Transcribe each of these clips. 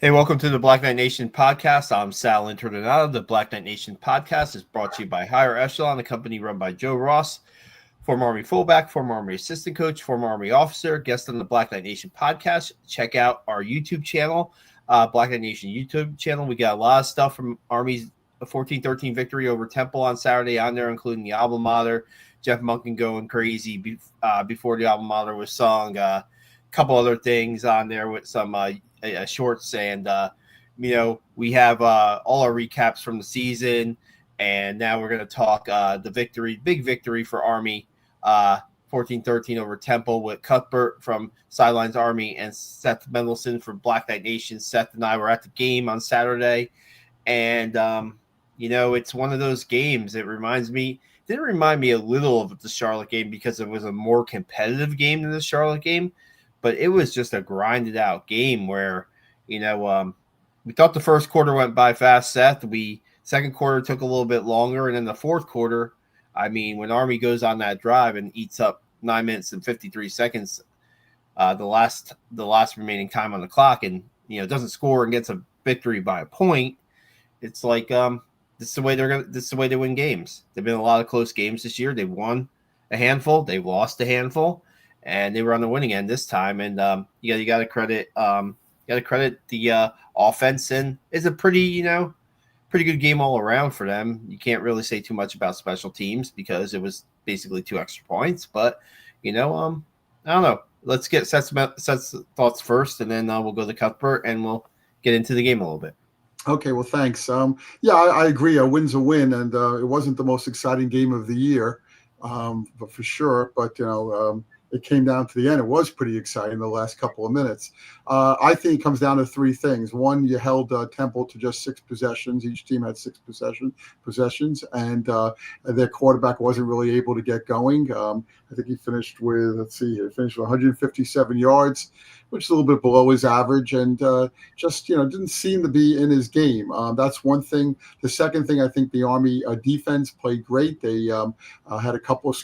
Hey, welcome to the Black Knight Nation podcast. I'm Sal Interdonado. The Black Knight Nation podcast is brought to you by Higher Echelon, a company run by Joe Ross, former Army fullback, former Army assistant coach, former Army officer, guest on the Black Knight Nation podcast. Check out our YouTube channel, Black Knight Nation YouTube channel. We got a lot of stuff from Army's 14-13 victory over Temple on Saturday on there, including the alma mater, Jeff Monken going crazy before the alma mater was sung, a couple other things on there with some shorts, and we have all our recaps from the season, and now we're going to talk the big victory for Army, 14-13 over Temple, with Cuthbert from Sidelines Army and Seth Mendelson from Black Knight Nation. Seth and I were at the game on Saturday, and it's one of those games. It didn't remind me a little of the Charlotte game because it was a more competitive game than the Charlotte game, but it was just a grinded out game where, we thought the first quarter went by fast, Seth. Second quarter took a little bit longer. And then the fourth quarter, when Army goes on that drive and eats up 9 minutes and 53 seconds, the last remaining time on the clock, and, doesn't score and gets a victory by a point, it's like, this is the way they win games. There've been a lot of close games this year. They've won a handful, they've lost a handful, and they were on the winning end this time. And you got to credit the offense, and it's a pretty good game all around for them. You can't really say too much about special teams because it was basically 2 extra points. But I don't know. Let's get Seth's thoughts first, and then we'll go to Cuthbert and we'll get into the game a little bit. Okay, well, thanks. I agree. A win's a win, and it wasn't the most exciting game of the year, but for sure. But it came down to the end. It was pretty exciting the last couple of minutes. I think it comes down to 3 things. One, you held Temple to just 6 possessions. Each team had 6 possessions, and their quarterback wasn't really able to get going. I think he finished with 157 yards, which is a little bit below his average, and didn't seem to be in his game. That's one thing. The second thing, I think the Army defense played great. They had a couple of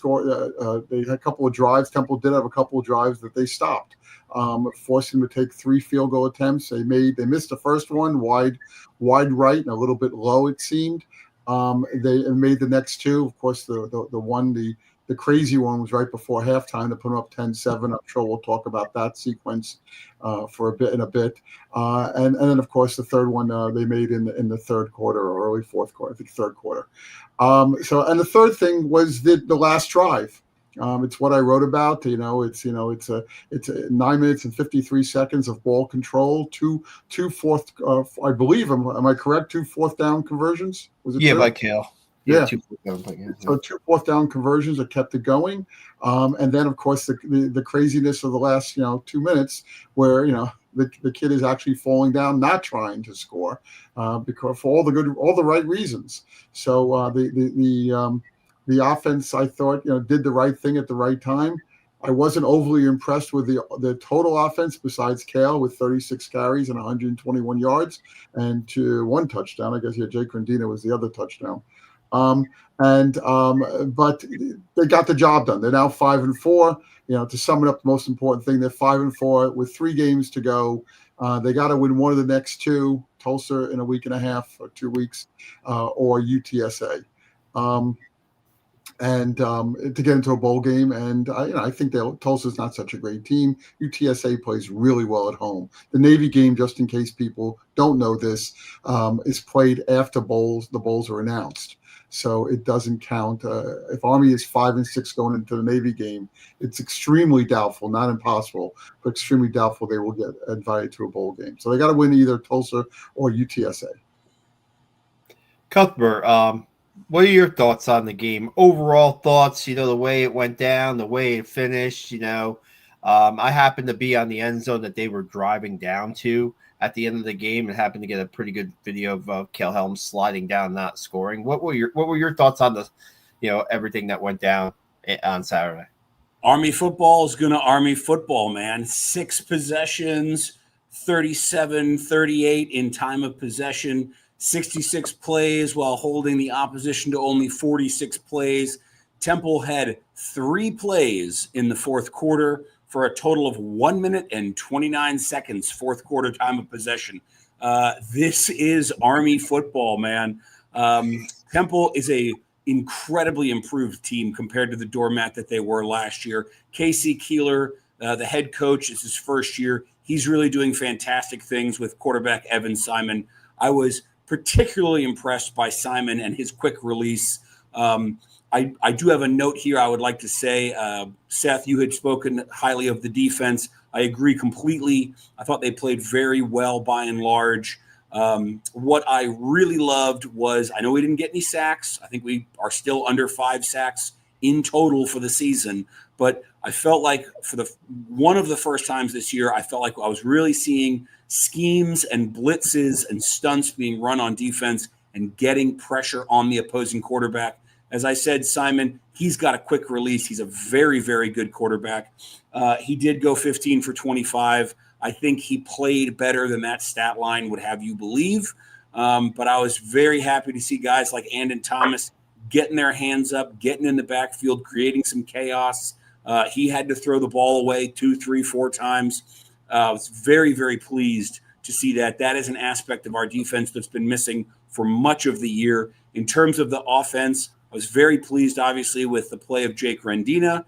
they had a couple of drives. Temple did have a couple of drives that they stopped, forced him to take 3 field goal attempts. They missed the first one wide right and a little bit low, it seemed. They made the next 2. Of course, the crazy one was right before halftime to put them up 10-7. I'm sure we'll talk about that sequence for a bit. And then, of course, the third one they made in the third quarter or early fourth quarter, I think third quarter. And the third thing was the last drive. It's what I wrote about. It's 9 minutes and 53 seconds of ball control. I believe, am I correct? 2 fourth down conversions. Was it? Yeah, by Kale. Yeah. 2 fourth down. So 2 fourth down conversions that kept it going. And then, of course, the craziness of the last 2 minutes where the kid is actually falling down, not trying to score, because for all the right reasons. So the offense, I thought, did the right thing at the right time. I wasn't overly impressed with the total offense besides Kale with 36 carries and 121 yards and 1 touchdown. I guess Jake Rendina was the other touchdown. But they got the job done. They're now 5-4. To sum it up, the most important thing, they're 5-4 with 3 games to go. They got to win one of the next 2, Tulsa in a week and a half or 2 weeks, or UTSA. To get into a bowl game. And I think Tulsa's not such a great team. UTSA plays really well at home. The Navy game, just in case people don't know this, is played after the bowls are announced. So it doesn't count. If Army is 5-6 going into the Navy game, it's extremely doubtful, not impossible, but extremely doubtful they will get invited to a bowl game. So they got to win either Tulsa or UTSA. Cuthbert, what are your thoughts on the game? Overall thoughts, the way it went down, the way it finished, I happened to be on the end zone that they were driving down to at the end of the game and happened to get a pretty good video of Kale Helms sliding down, not scoring. What were your thoughts on the, everything that went down on Saturday? Army football is going to Army football, man. 6 possessions, 37-38 in time of possession. 66 plays while holding the opposition to only 46 plays. Temple had 3 plays in the fourth quarter for a total of 1 minute and 29 seconds, fourth quarter time of possession. This is Army football, man. Temple is a incredibly improved team compared to the doormat that they were last year. Casey Keeler, the head coach, is his first year. He's really doing fantastic things with quarterback Evan Simon. I was particularly impressed by Simon and his quick release. I do have a note here I would like to say. Seth, you had spoken highly of the defense. I agree completely. I thought they played very well by and large. What I really loved was, I know we didn't get any sacks. I think we are still under 5 sacks in total for the season. But I felt like for one of the first times this year, I felt like I was really seeing schemes and blitzes and stunts being run on defense and getting pressure on the opposing quarterback. As I said, Simon, he's got a quick release. He's a very, very good quarterback. He did go 15 for 25. I think he played better than that stat line would have you believe. But I was very happy to see guys like Andon Thomas getting their hands up, getting in the backfield, creating some chaos. He had to throw the ball away 2, 3, 4 times. I was very, very pleased to see that. That is an aspect of our defense that's been missing for much of the year. In terms of the offense, I was very pleased, obviously, with the play of Jake Rendina.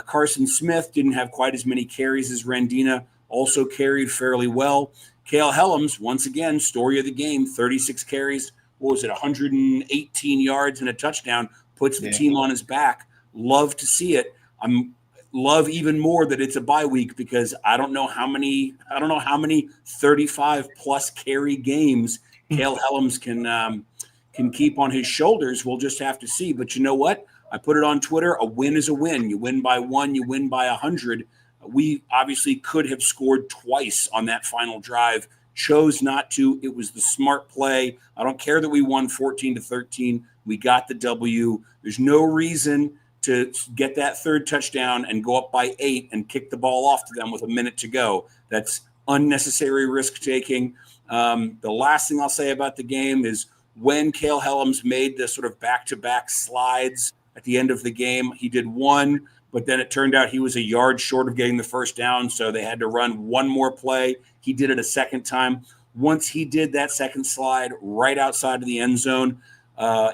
Carson Smith didn't have quite as many carries as Rendina, also carried fairly well. Cale Helms, once again, story of the game, 36 carries. What was it, 118 yards and a touchdown, puts the team on his back. Love to see it. Love even more that it's a bye week, because I don't know how many 35 plus carry games Cale Helms can keep on his shoulders. We'll just have to see. But you know what? I put it on Twitter. A win is a win. You win by 1, you win by 100. We obviously could have scored twice on that final drive. Chose not to. It was the smart play. I don't care that we won 14-13. We got the W. There's no reason to get that third touchdown and go up by 8 and kick the ball off to them with a minute to go. That's unnecessary risk taking. The last thing I'll say about the game is when Cale Helms made the sort of back-to-back slides at the end of the game, he did one, but then it turned out he was a yard short of getting the first down, so they had to run one more play. He did it a second time. Once he did that second slide right outside of the end zone,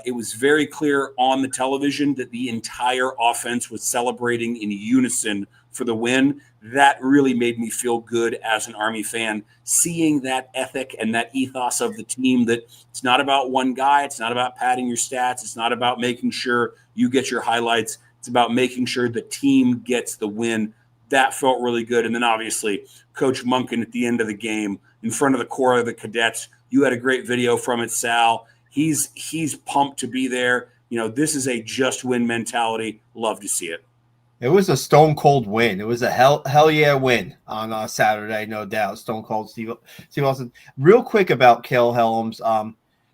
it was very clear on the television that the entire offense was celebrating in unison for the win. That really made me feel good as an Army fan, seeing that ethic and that ethos of the team, that it's not about one guy. It's not about padding your stats. It's not about making sure you get your highlights. It's about making sure the team gets the win. That felt really good. And then obviously Coach Monken at the end of the game in front of the core of the cadets, you had a great video from it, Sal. He's pumped to be there. You know, this is a just win mentality. Love to see it. It was a stone cold win. It was a hell yeah win on Saturday, no doubt. Stone cold Steve Austin. Real quick about Cale Helms.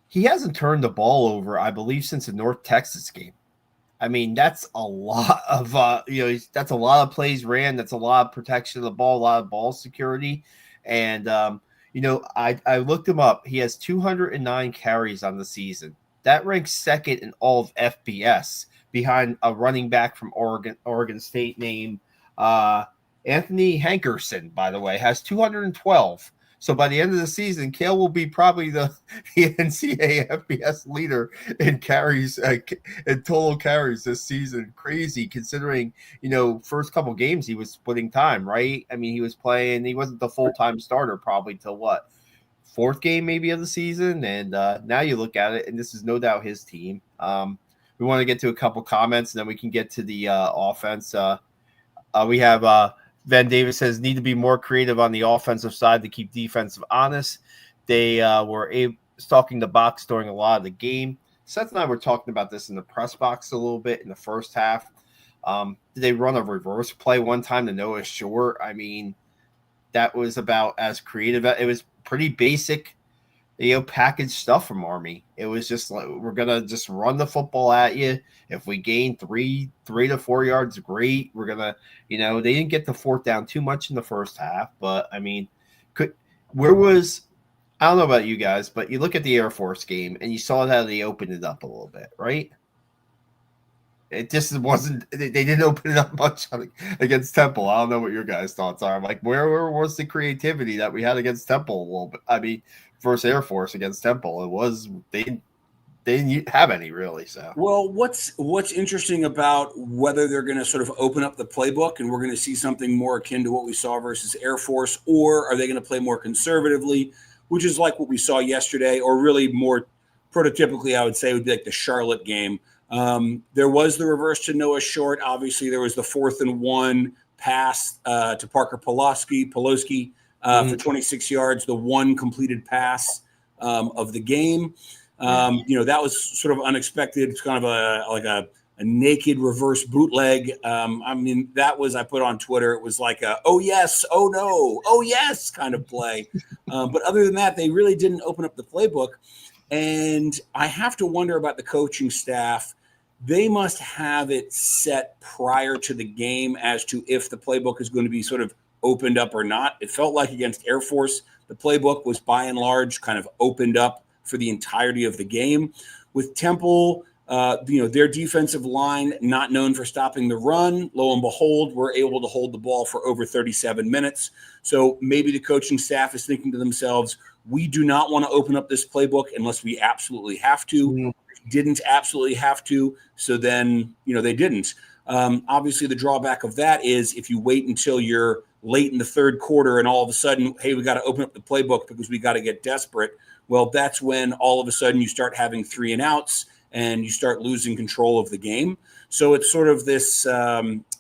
He hasn't turned the ball over, I believe, since the North Texas game. I mean, that's a lot of that's a lot of plays ran. That's a lot of protection of the ball, a lot of ball security. And I looked him up. He has 209 carries on the season. That ranks second in all of FBS, behind a running back from Oregon State named Anthony Hankerson, by the way, has 212. So by the end of the season, Cale will be probably the NCAA FBS leader in carries, in total carries this season. Crazy, considering, first couple games he was splitting time, right? I mean, he wasn't the full-time starter probably till fourth game maybe of the season. And now you look at it, and this is no doubt his team. We want to get to a couple comments, and then we can get to the offense. We have Van Davis says, need to be more creative on the offensive side to keep defensive honest. They were stalking the box during a lot of the game. Seth and I were talking about this in the press box a little bit in the first half. Did they run a reverse play one time to Noah Short? I mean, that was about as creative. It was pretty basic, package stuff from Army. It was just like, we're gonna just run the football at you. If we gain 3 to 4 yards, great. We're gonna, they didn't get the fourth down too much in the first half, but I mean, I don't know about you guys, but you look at the Air Force game and you saw how they opened it up a little bit, right? it just wasn't. They didn't open it up much against Temple. I don't know what your guys' thoughts are. I'm like, where was the creativity that we had against Temple? Well, I mean, versus Air Force against Temple, it was they didn't have any really. So Well, what's interesting about whether they're going to sort of open up the playbook and we're going to see something more akin to what we saw versus Air Force, or are they going to play more conservatively, which is like what we saw yesterday, or really more prototypically, I would say, would be like the Charlotte game. There was the reverse to Noah Short. Obviously, there was the 4th and 1 pass to Parker Poloski for 26 yards, the one completed pass of the game. That was sort of unexpected. It's kind of a naked reverse bootleg. I put on Twitter, it was like a, oh yes, oh no, oh yes kind of play. But other than that, they really didn't open up the playbook. And I have to wonder about the coaching staff. They must have it set prior to the game as to if the playbook is going to be sort of opened up or not. It felt like against Air Force, the playbook was by and large kind of opened up for the entirety of the game. With Temple, their defensive line, not known for stopping the run, lo and behold, we're able to hold the ball for over 37 minutes. So maybe the coaching staff is thinking to themselves, we do not want to open up this playbook unless we absolutely have to. Didn't absolutely have to, so then, they didn't. Obviously, the drawback of that is if you wait until you're late in the third quarter and all of a sudden, hey, we got to open up the playbook because we got to get desperate. Well, that's when all of a sudden you start having 3 and outs and you start losing control of the game. So it's sort of this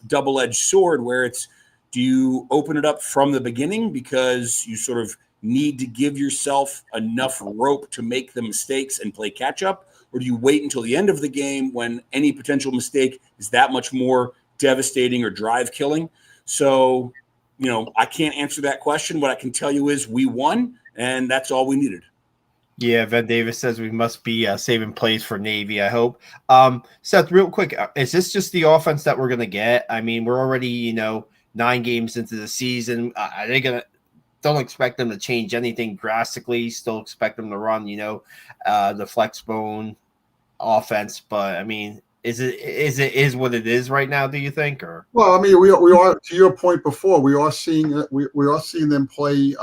double-edged sword where it's, do you open it up from the beginning because you sort of need to give yourself enough rope to make the mistakes and play catch up? Or do you wait until the end of the game when any potential mistake is that much more devastating or drive killing? So, I can't answer that question. What I can tell you is we won, and that's all we needed. Yeah, Ven Davis says we must be saving plays for Navy, I hope. Seth, real quick, is this just the offense that we're going to get? I mean, we're already, 9 games into the season. Are they going to – don't expect them to change anything drastically. Still expect them to run, the flex bone offense. But, I mean, is what it is right now, do you think? Or Well, I mean, we are, to your point before, we are seeing them play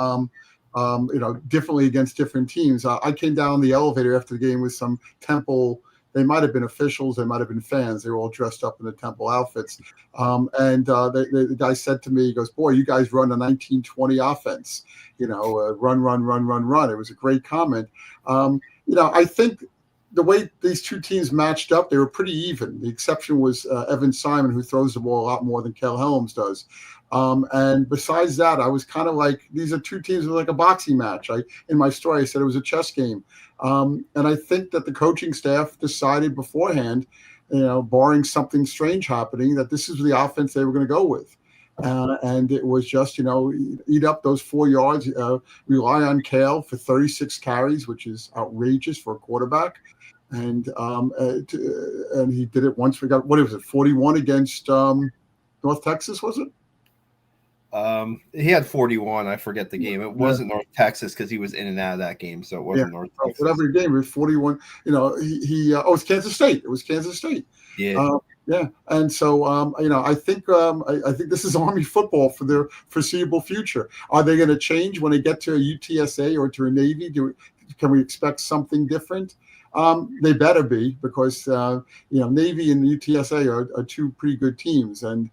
differently against different teams. I came down the elevator after the game with some Temple. They might have been officials. They might have been fans. They were all dressed up in the Temple outfits. The guy said to me, he goes, boy, you guys run a 1920 offense, run, run, run, run, run. It was a great comment. I think the way these two teams matched up, they were pretty even. The exception was Evan Simon, who throws the ball a lot more than Kel Helms does. And besides that, I was kind of like, these are two teams like a boxing match. In my story, I said it was a chess game. And I think that the coaching staff decided beforehand, barring something strange happening, that this is the offense they were going to go with. And it was just, eat up those 4 yards, rely on Kale for 36 carries, which is outrageous for a quarterback. And he did it once. We got, 41 against North Texas, was it? He had 41. I forget the game. It wasn't North Texas because he was in and out of that game, so it wasn't North Texas. Whatever game, it was 41. It was Kansas State. It was Kansas State. Yeah. And so I think this is Army football for their foreseeable future. Are they going to change when they get to a UTSA or to a Navy? Can we expect something different? They better be, because Navy and UTSA are two pretty good teams, and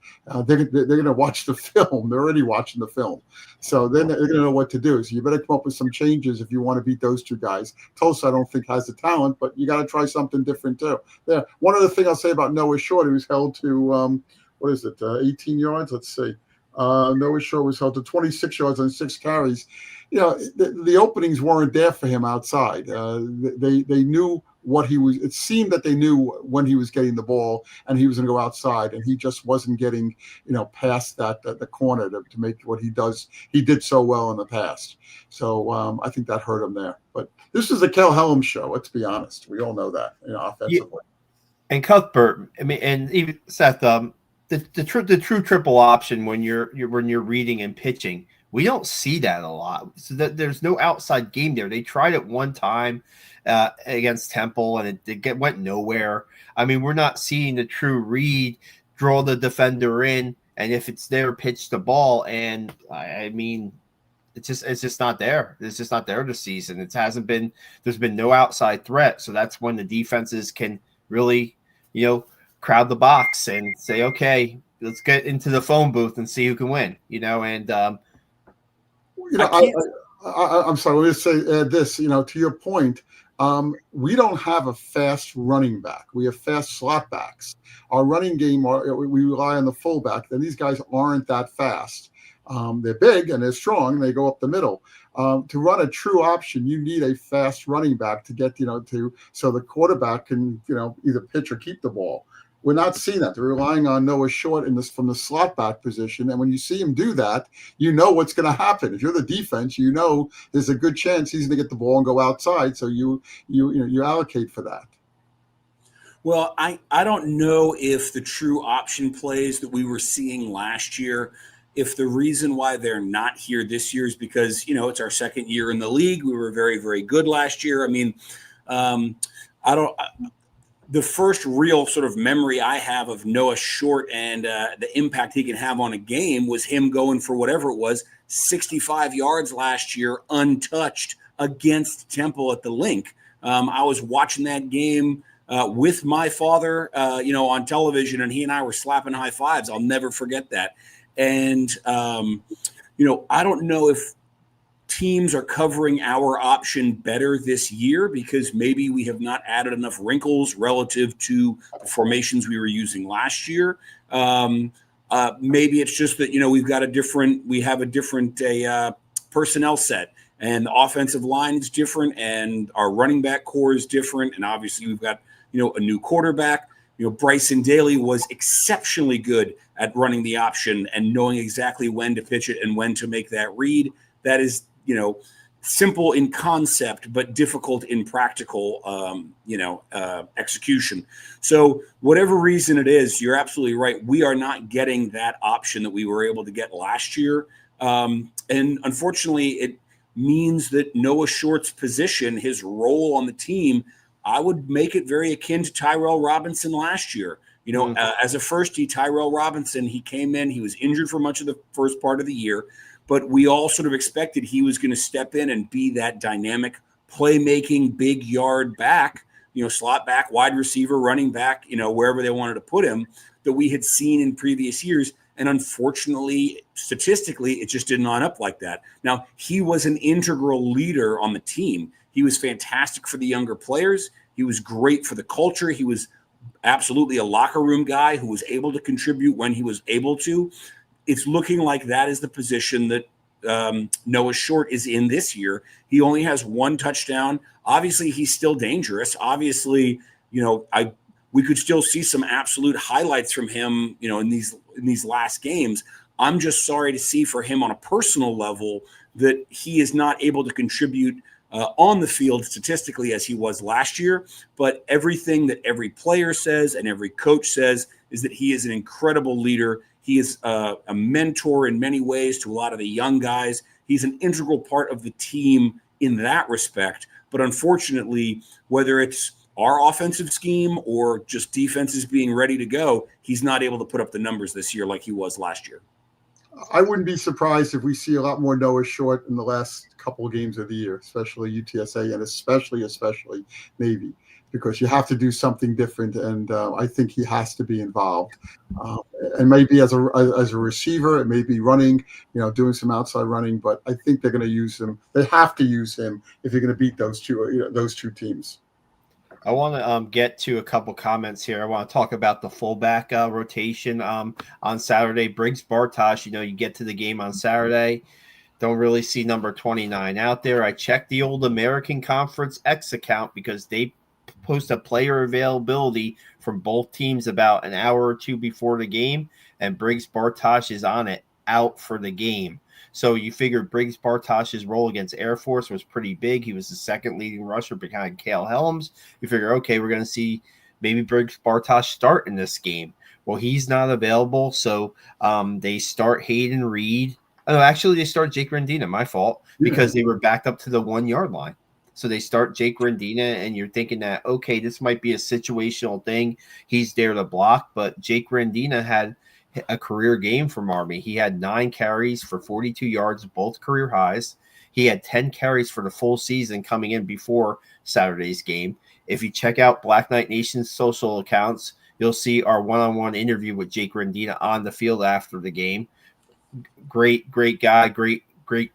they're going to watch the film. They're already watching the film, so then they're going to know what to do. So you better come up with some changes if you want to beat those two guys. Tulsa, I don't think, has the talent, but you got to try something different too. There. One other thing I'll say about Noah Short, he was held to 18 yards. Let's see. Noah Short was held to 26 yards on 6 carries. The openings weren't there for him outside. They knew what he was. It seemed that they knew when he was getting the ball and he was going to go outside, and he just wasn't getting, past the corner to make what he does. He did so well in the past. So I think that hurt him there. But this is a Kel Helms show. Let's be honest. We all know that, offensively. Yeah. And Cuthbert, I mean, and even Seth, the true triple option when you're reading and pitching. We don't see that a lot. So that there's no outside game there. They tried it one time against Temple, and it went nowhere. I mean, we're not seeing the true read, draw the defender in, and if it's there, pitch the ball. And I mean, it's just not there. It's just not there this season. It hasn't been. There's been no outside threat, so that's when the defenses can really, crowd the box and say, okay, let's get into the phone booth and see who can win. And I'm sorry. Let me just say this. To your point, we don't have a fast running back. We have fast slot backs. Our running game, we rely on the fullback, and these guys aren't that fast. They're big and they're strong. And they go up the middle. To run a true option, you need a fast running back to get, so the quarterback can, either pitch or keep the ball. We're not seeing that. They're relying on Noah Short from the slot back position. And when you see him do that, you know what's going to happen. If you're the defense, there's a good chance he's going to get the ball and go outside. So you allocate for that. Well, I don't know if the true option plays that we were seeing last year, if the reason why they're not here this year is because, it's our second year in the league. We were very, very good last year. I mean, the first real sort of memory I have of Noah Short and the impact he can have on a game was him going for whatever it was, 65 yards last year, untouched against Temple at the Link. I was watching that game with my father, on television, and he and I were slapping high fives. I'll never forget that. And, I don't know if teams are covering our option better this year because maybe we have not added enough wrinkles relative to the formations we were using last year. Maybe it's just that, we have a different personnel set, and the offensive line is different and our running back core is different. And obviously we've got, a new quarterback. Bryson Daly was exceptionally good at running the option and knowing exactly when to pitch it and when to make that read. That is, simple in concept, but difficult in practical, execution. So whatever reason it is, you're absolutely right. We are not getting that option that we were able to get last year. And unfortunately, it means that Noah Short's position, his role on the team, I would make it very akin to Tyrell Robinson last year. As a firstie, Tyrell Robinson, he came in, he was injured for much of the first part of the year, but we all sort of expected he was going to step in and be that dynamic, playmaking, big yard back, slot back, wide receiver, running back, wherever they wanted to put him, that we had seen in previous years. And unfortunately, statistically, it just didn't line up like that. Now, he was an integral leader on the team. He was fantastic for the younger players. He was great for the culture. He was absolutely a locker room guy who was able to contribute when he was able to. It's looking like that is the position that Noah Short is in this year. He only has one touchdown. Obviously, he's still dangerous. Obviously, we could still see some absolute highlights from him, in these last games. I'm just sorry to see for him on a personal level that he is not able to contribute on the field statistically as he was last year. But everything that every player says and every coach says is that he is an incredible leader. He is a mentor in many ways to a lot of the young guys. He's an integral part of the team in that respect. But unfortunately, whether it's our offensive scheme or just defenses being ready to go, he's not able to put up the numbers this year like he was last year. I wouldn't be surprised if we see a lot more Noah Short in the last couple of games of the year, especially UTSA and especially Navy, because you have to do something different. And I think he has to be involved. And maybe as a receiver, it may be running, doing some outside running. But I think they're going to use him. They have to use him if you're going to beat those two teams. I want to get to a couple comments here. I want to talk about the fullback rotation on Saturday. Briggs Bartosh, you get to the game on Saturday, don't really see number 29 out there. I checked the old American Conference X account because they post a player availability from both teams about an hour or two before the game, and Briggs Bartosh is on it, out for the game. So you figure Briggs Bartosh's role against Air Force was pretty big. He was the second leading rusher behind Cale Helms. You figure, okay, we're going to see maybe Briggs Bartosh start in this game. Well, he's not available, so they start Hayden Reed. Oh, actually, they start Jake Rendina, my fault, because they were backed up to the 1 yard line. So they start Jake Rendina, and you're thinking that, okay, this might be a situational thing. He's there to block, but Jake Rendina had a career game from Army. He had 9 carries for 42 yards, both career highs. He had 10 carries for the full season coming in before Saturday's game. If you check out Black Knight Nation's social accounts, you'll see our one-on-one interview with Jake Rendina on the field after the game. Great guy. Great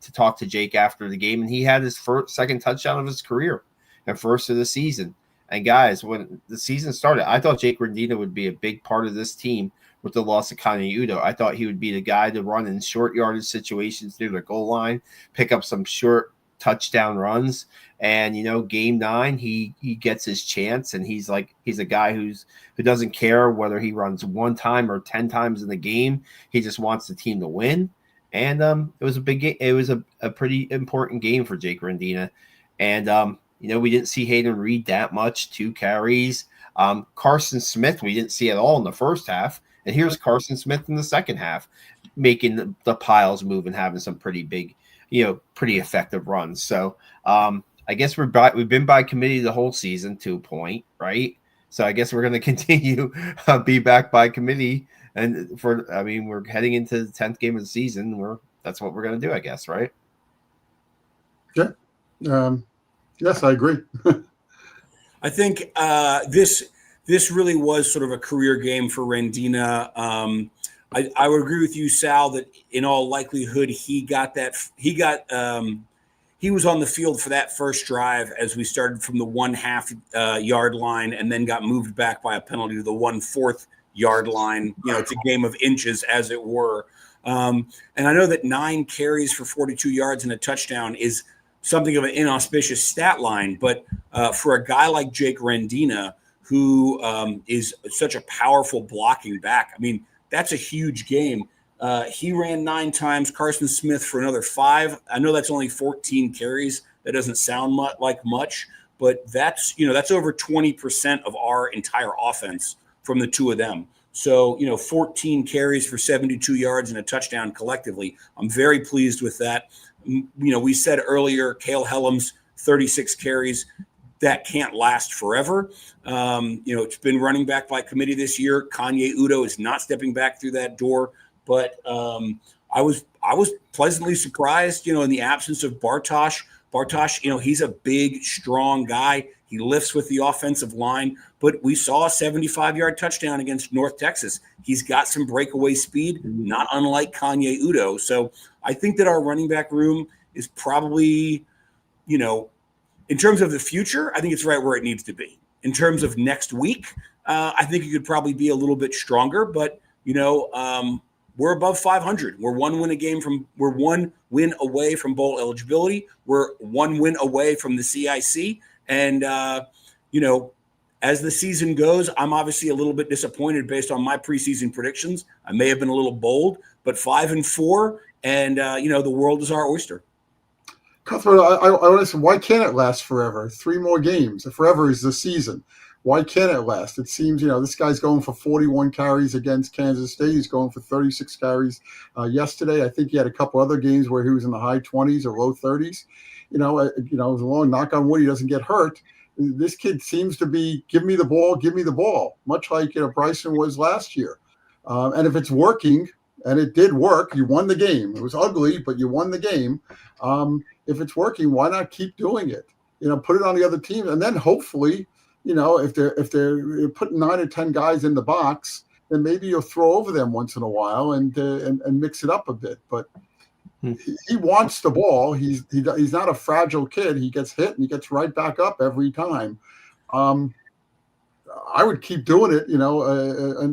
to talk to Jake after the game. And he had his second touchdown of his career and first of the season. And guys, when the season started, I thought Jake Rendina would be a big part of this team with the loss of Kanye Udo. I thought he would be the guy to run in short yardage situations near the goal line, pick up some short touchdown runs. And, game 9, he gets his chance, and he's a guy who doesn't care whether he runs 1 time or 10 times in the game. He just wants the team to win. And it was a big game. It was a pretty important game for Jake Rendina. And, we didn't see Hayden Reed that much, 2 carries. Carson Smith, we didn't see at all in the first half. And here's Carson Smith in the second half, making the piles move and having some pretty big, pretty effective runs. So I guess we've been by committee the whole season to a point, right? So I guess we're going to continue be back by committee. And we're heading into the 10th game of the season. That's what we're going to do, I guess, right? Yeah. Yes, I agree. I think this really was sort of a career game for Rendina. I would agree with you, Sal, that in all likelihood he was on the field for that first drive as we started from the 1.5 yard line and then got moved back by a penalty to the 1/4 yard line. It's a game of inches, as it were. And I know that 9 carries for 42 yards and a touchdown is something of an inauspicious stat line, but for a guy like Jake Rendina, who is such a powerful blocking back, that's a huge game. He ran 9 times, Carson Smith for another 5. I know that's only 14 carries. That doesn't sound like much, but that's over 20% of our entire offense from the 2 of them. So, 14 carries for 72 yards and a touchdown collectively. I'm very pleased with that. We said earlier, Cale Hellams, 36 carries. That can't last forever. It's been running back by committee this year. Kanye Udo is not stepping back through that door. But I was pleasantly surprised, in the absence of Bartosh. Bartosh, he's a big, strong guy. He lifts with the offensive line. But we saw a 75-yard touchdown against North Texas. He's got some breakaway speed, not unlike Kanye Udo. So I think that our running back room is probably, in terms of the future, I think it's right where it needs to be. In terms of next week, I think it could probably be a little bit stronger. But, we're above 500. We're 1 win away from bowl eligibility. We're 1 win away from the CIC. And, as the season goes, I'm obviously a little bit disappointed based on my preseason predictions. I may have been a little bold, but 5-4, and, the world is our oyster. Cuthbert, I want to say, why can't it last forever? 3 more games. Forever is the season. Why can't it last? It seems, this guy's going for 41 carries against Kansas State. He's going for 36 carries yesterday. I think he had a couple other games where he was in the high 20s or low 30s. As long, knock on wood, he doesn't get hurt. This kid seems to be, give me the ball, much like Bryson was last year. And if it's working, and it did work, you won the game. It was ugly, but you won the game. If it's working, why not keep doing it? Put it on the other team, and then hopefully, if they're putting 9 or 10 guys in the box, then maybe you'll throw over them once in a while and mix it up a bit. But he wants the ball. He's not a fragile kid. He gets hit and he gets right back up every time. I would keep doing it,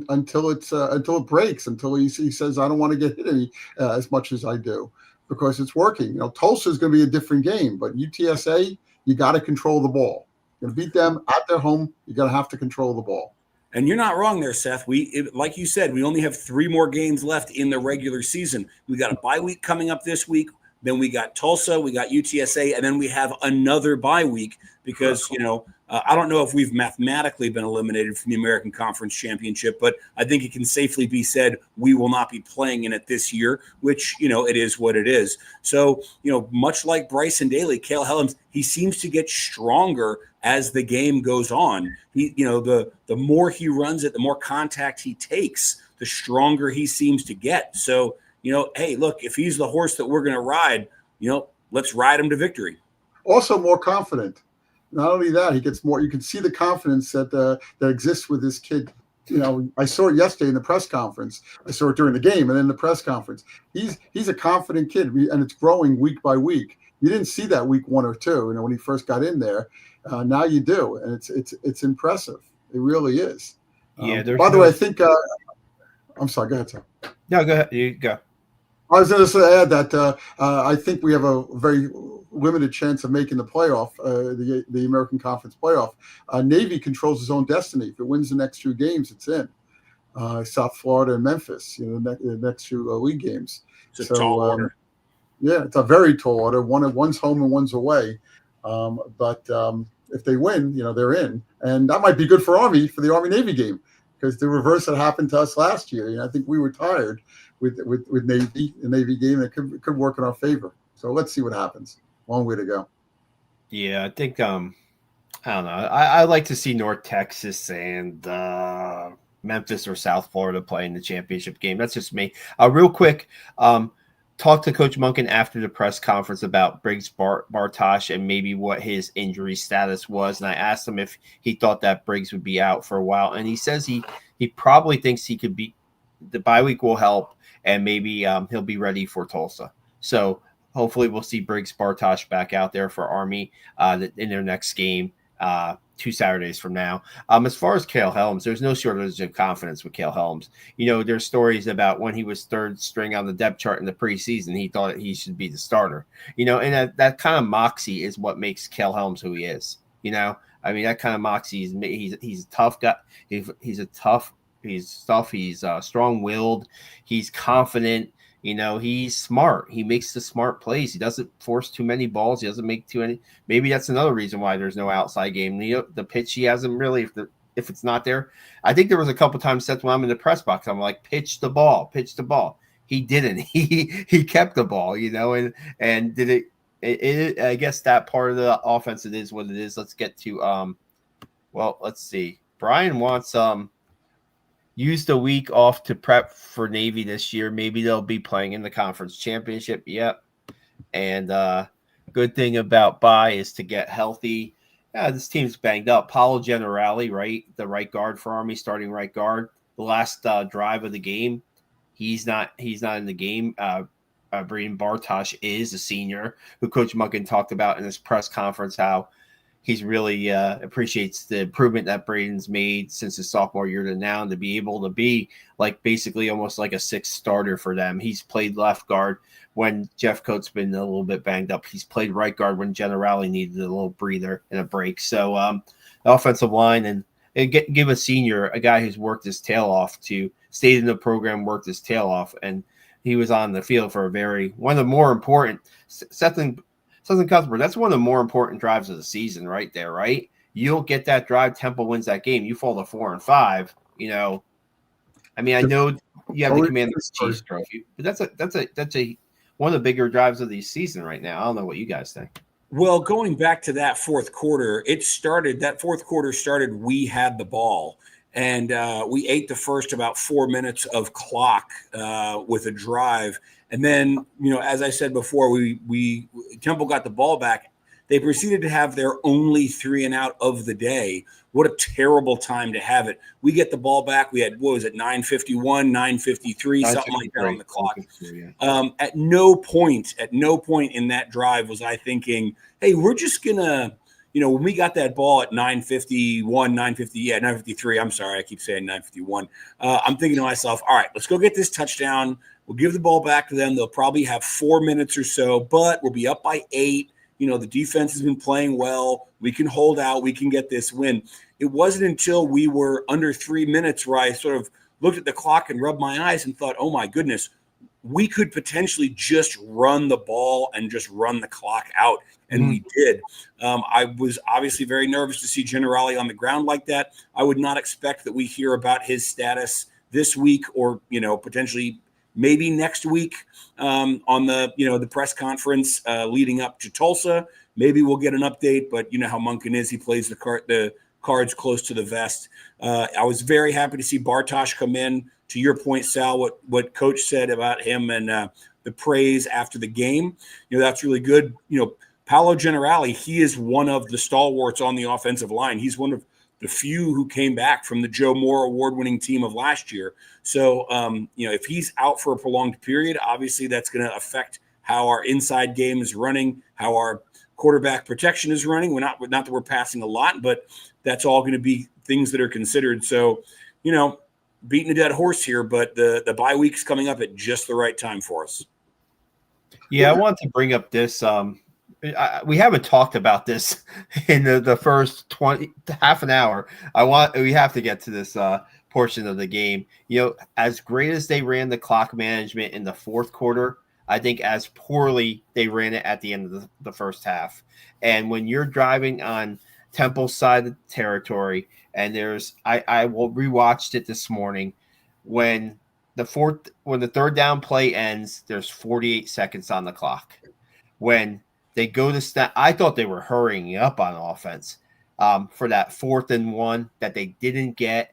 until it breaks, until he says, I don't want to get hit as much as I do, because it's working. Tulsa is going to be a different game, but UTSA, you got to control the ball. You're going to beat them at their home. You're going to have to control the ball. And you're not wrong there, Seth. Like you said, we only have 3 more games left in the regular season. We got a bye week coming up this week. Then we got Tulsa, we got UTSA, and then we have another bye week because, I don't know if we've mathematically been eliminated from the American Conference Championship, but I think it can safely be said we will not be playing in it this year, which, it is what it is. So, much like Bryson Daly, Cale Helms, he seems to get stronger as the game goes on. He, the more he runs it, the more contact he takes, the stronger he seems to get. So, hey, look, if he's the horse that we're going to ride, let's ride him to victory. Also more confident. Not only that, he gets more. You can see the confidence that exists with this kid. I saw it yesterday in the press conference. I saw it during the game and then the press conference. He's a confident kid, and it's growing week by week. You didn't see that week 1 or 2, when he first got in there. Now you do, and it's impressive. It really is. Yeah. By the way, I think. I'm sorry. Go ahead, sir. No, go ahead. You go. I was going to add that I think we have a very limited chance of making the playoff, the American Conference playoff. Navy controls its own destiny. If it wins the next 2 games, it's in. South Florida and Memphis, the next 2 league games. It's a tall order. Yeah, it's a very tall order. One's home and one's away. But if they win, they're in. And that might be good for Army, for the Army-Navy game, because the reverse that happened to us last year. I think we were tired with Navy, the Navy game. It could work in our favor. So let's see what happens. Long way to go. Yeah, I think I don't know. I like to see North Texas and Memphis or South Florida play in the championship game. That's just me. Real quick, talk to Coach Monken after the press conference about Briggs Bartosh and maybe what his injury status was. And I asked him if he thought that Briggs would be out for a while. And he says he probably thinks he could be – the bye week will help, and maybe he'll be ready for Tulsa. So – hopefully we'll see Briggs Bartosh back out there for Army in their next game 2 Saturdays from now. As far as Cale Helms, there's no shortage of confidence with Cale Helms. There's stories about when he was 3rd string on the depth chart in the preseason, he thought he should be the starter. And that kind of moxie is what makes Cale Helms who he is. That kind of moxie, he's a tough guy. He's strong-willed. He's confident. He's smart. He makes the smart plays. He doesn't force too many balls. He doesn't make too many. Maybe that's another reason why there's no outside game. The pitch, he hasn't really, if it's not there. I think there was a couple times when I'm in the press box, I'm like, pitch the ball. He didn't. He kept the ball, and did it. I guess that part of the offense, it is what it is. Let's get to, let's see. Brian wants, used a week off to prep for Navy this year. Maybe they'll be playing in the conference championship. Yep. And good thing about bye is to get healthy. Yeah, this team's banged up. Paulo Generali, right? The right guard for Army, starting right guard. The last drive of the game, he's not in the game. Braden Bartosh is a senior who Coach Monken talked about in his press conference, how he's really appreciates the improvement that Braden's made since his sophomore year to now, and to be able to be like basically almost like a 6th starter for them. He's played left guard when Jeff Coates been a little bit banged up. He's played right guard when Generali needed a little breather and a break. So the offensive line and give a senior, a guy who's worked his tail off, to stay in the program, worked his tail off, and he was on the field for one of the more important Southern Cuthbert, that's one of the more important drives of the season right there, right? You'll get that drive, Temple wins that game. You fall to 4-5, I know you have the Commander Chiefs trophy, but that's one of the bigger drives of the season right now. I don't know what you guys think. Well, going back to that fourth quarter, we had the ball. And we ate the first about 4 minutes of clock with a drive. And then, as I said before, we Temple got the ball back. They proceeded to have their only 3 and out of the day. What a terrible time to have it. We get the ball back. We had, 9:51, 9:53, something like that on the clock. Yeah. At no point in that drive was I thinking, hey, we're just going to, when we got that ball at 9:53, I'm sorry, I keep saying 9:51. I'm thinking to myself, all right, let's go get this touchdown. We'll give the ball back to them. They'll probably have 4 minutes or so, but we'll be up by 8. The defense has been playing well. We can hold out. We can get this win. It wasn't until we were under 3 minutes where I sort of looked at the clock and rubbed my eyes and thought, oh my goodness, we could potentially just run the ball and just run the clock out. And we did. I was obviously very nervous to see Generali on the ground like that. I would not expect that we hear about his status this week or, potentially maybe next week on the press conference leading up to Tulsa. Maybe we'll get an update, but you know how Monken is. He plays the cards close to the vest. I was very happy to see Bartosh come in. To your point, Sal, what Coach said about him and the praise after the game, that's really good. Paolo Generali, he is one of the stalwarts on the offensive line. He's one of the few who came back from the Joe Moore award-winning team of last year. So, if he's out for a prolonged period, obviously that's going to affect how our inside game is running, how our quarterback protection is running. Not that we're passing a lot, but that's all going to be things that are considered. So, beating a dead horse here, but the bye week's coming up at just the right time for us. Yeah, I want to bring up this. We haven't talked about this in the first half an hour. We have to get to this portion of the game. As great as they ran the clock management in the fourth quarter, I think as poorly they ran it at the end of the first half. And when you're driving on Temple's side of the territory, and I rewatched it this morning, when the third down play ends, there's 48 seconds on the clock. When they go to snap, I thought they were hurrying up on offense for that 4th and 1 that they didn't get.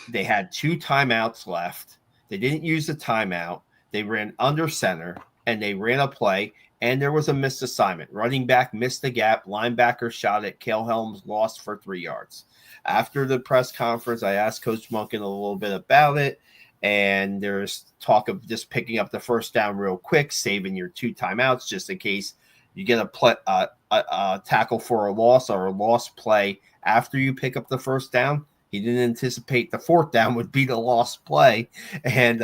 They had 2 timeouts left. They didn't use the timeout. They ran under center, and they ran a play, and there was a missed assignment. Running back missed the gap. Linebacker shot it. Cale Helms lost for 3 yards. After the press conference, I asked Coach Monken a little bit about it, and there's talk of just picking up the first down real quick, saving your 2 timeouts just in case you get a tackle for a loss or a lost play after you pick up the first down. He didn't anticipate the 4th down would be the lost play. And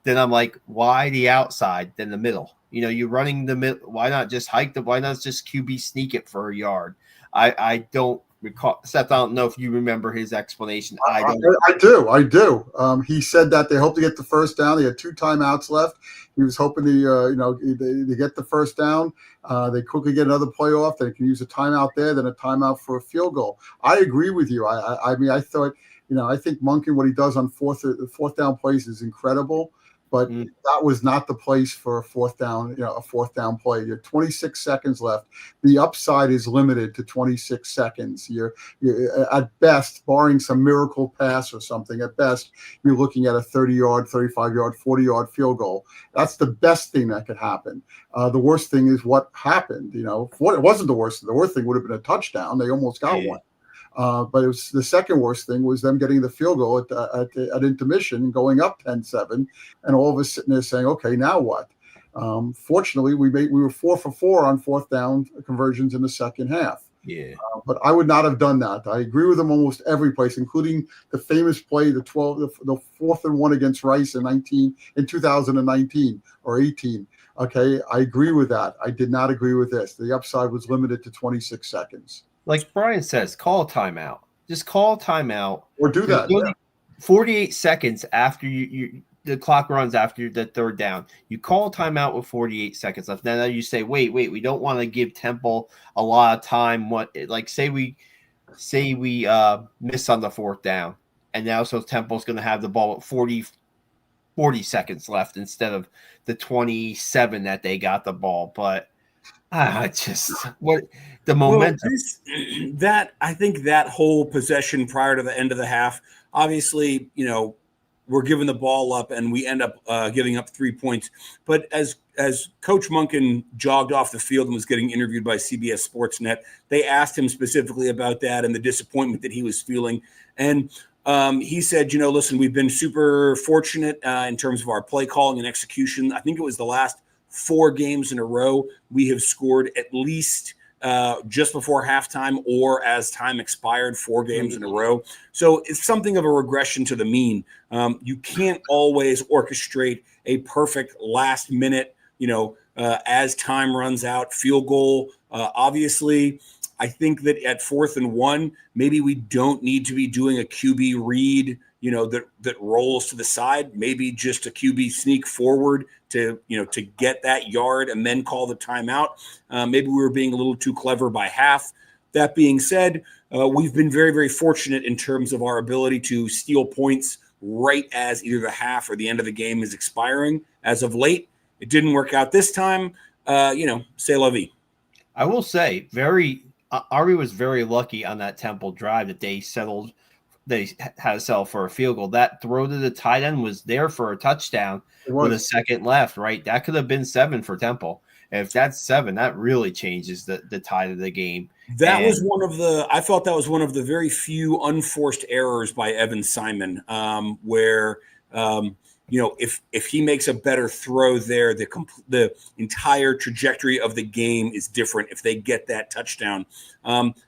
then I'm like, why the outside than the middle? You're running the middle. Why not just why not just QB sneak it for a yard? I don't recall. Seth, I don't know if you remember his explanation. I do. He said that they hope to get the first down. They had 2 timeouts left. He was hoping to get the first down. They quickly get another play off. They can use a timeout there, then a timeout for a field goal. I agree with you. I thought, I think Monken, what he does on fourth down plays is incredible. But that was not the place for a 4th down, a 4th down play. You have 26 seconds left. The upside is limited to 26 seconds. You're at best, barring some miracle pass or something, at best, you're looking at a 30-yard, 35-yard, 40-yard field goal. That's the best thing that could happen. The worst thing is what happened. It wasn't the worst. The worst thing would have been a touchdown. They almost got one. But it was the second worst thing was them getting the field goal at intermission and going up 10-7, and all of us sitting there saying, okay, now what? Fortunately, we were 4 for 4 on 4th down conversions in the second half. Yeah. But I would not have done that. I agree with them almost every place, including the famous play, the 4th and 1 against Rice in 2019 or 18. Okay, I agree with that. I did not agree with this. The upside was limited to 26 seconds. Like Brian says, call a timeout. Just call a timeout. Or do that. Yeah. 48 seconds after the clock runs after the 3rd down. You call a timeout with 48 seconds left. Now you say, wait, we don't want to give Temple a lot of time. Say we miss on the 4th down, and now so Temple's going to have the ball with 40 seconds left instead of the 27 that they got the ball. But the momentum. I think that whole possession prior to the end of the half, obviously, we're giving the ball up and we end up giving up 3 points. But as Coach Monken jogged off the field and was getting interviewed by CBS Sportsnet, they asked him specifically about that and the disappointment that he was feeling. And he said, listen, we've been super fortunate in terms of our play calling and execution. I think it was the last 4 games in a row we have scored at least just before halftime or as time expired, 4 games in a row. So it's something of a regression to the mean. You can't always orchestrate a perfect last minute, as time runs out field goal. Obviously, I think that at 4th and 1, maybe we don't need to be doing a QB read, that rolls to the side. Maybe just a QB sneak forward to get that yard and then call the timeout. Maybe we were being a little too clever by half. That being said, we've been very, very fortunate in terms of our ability to steal points right as either the half or the end of the game is expiring. As of late, it didn't work out this time. C'est la vie. I will say, Army was very lucky on that Temple drive that they had to settle for a field goal. That throw to the tight end was there for a touchdown with a second left, right? That could have been 7 for Temple. And if that's 7, that really changes the tide of the game. I thought that was one of the very few unforced errors by Evan Simon, where if he makes a better throw there, the entire trajectory of the game is different if they get that touchdown.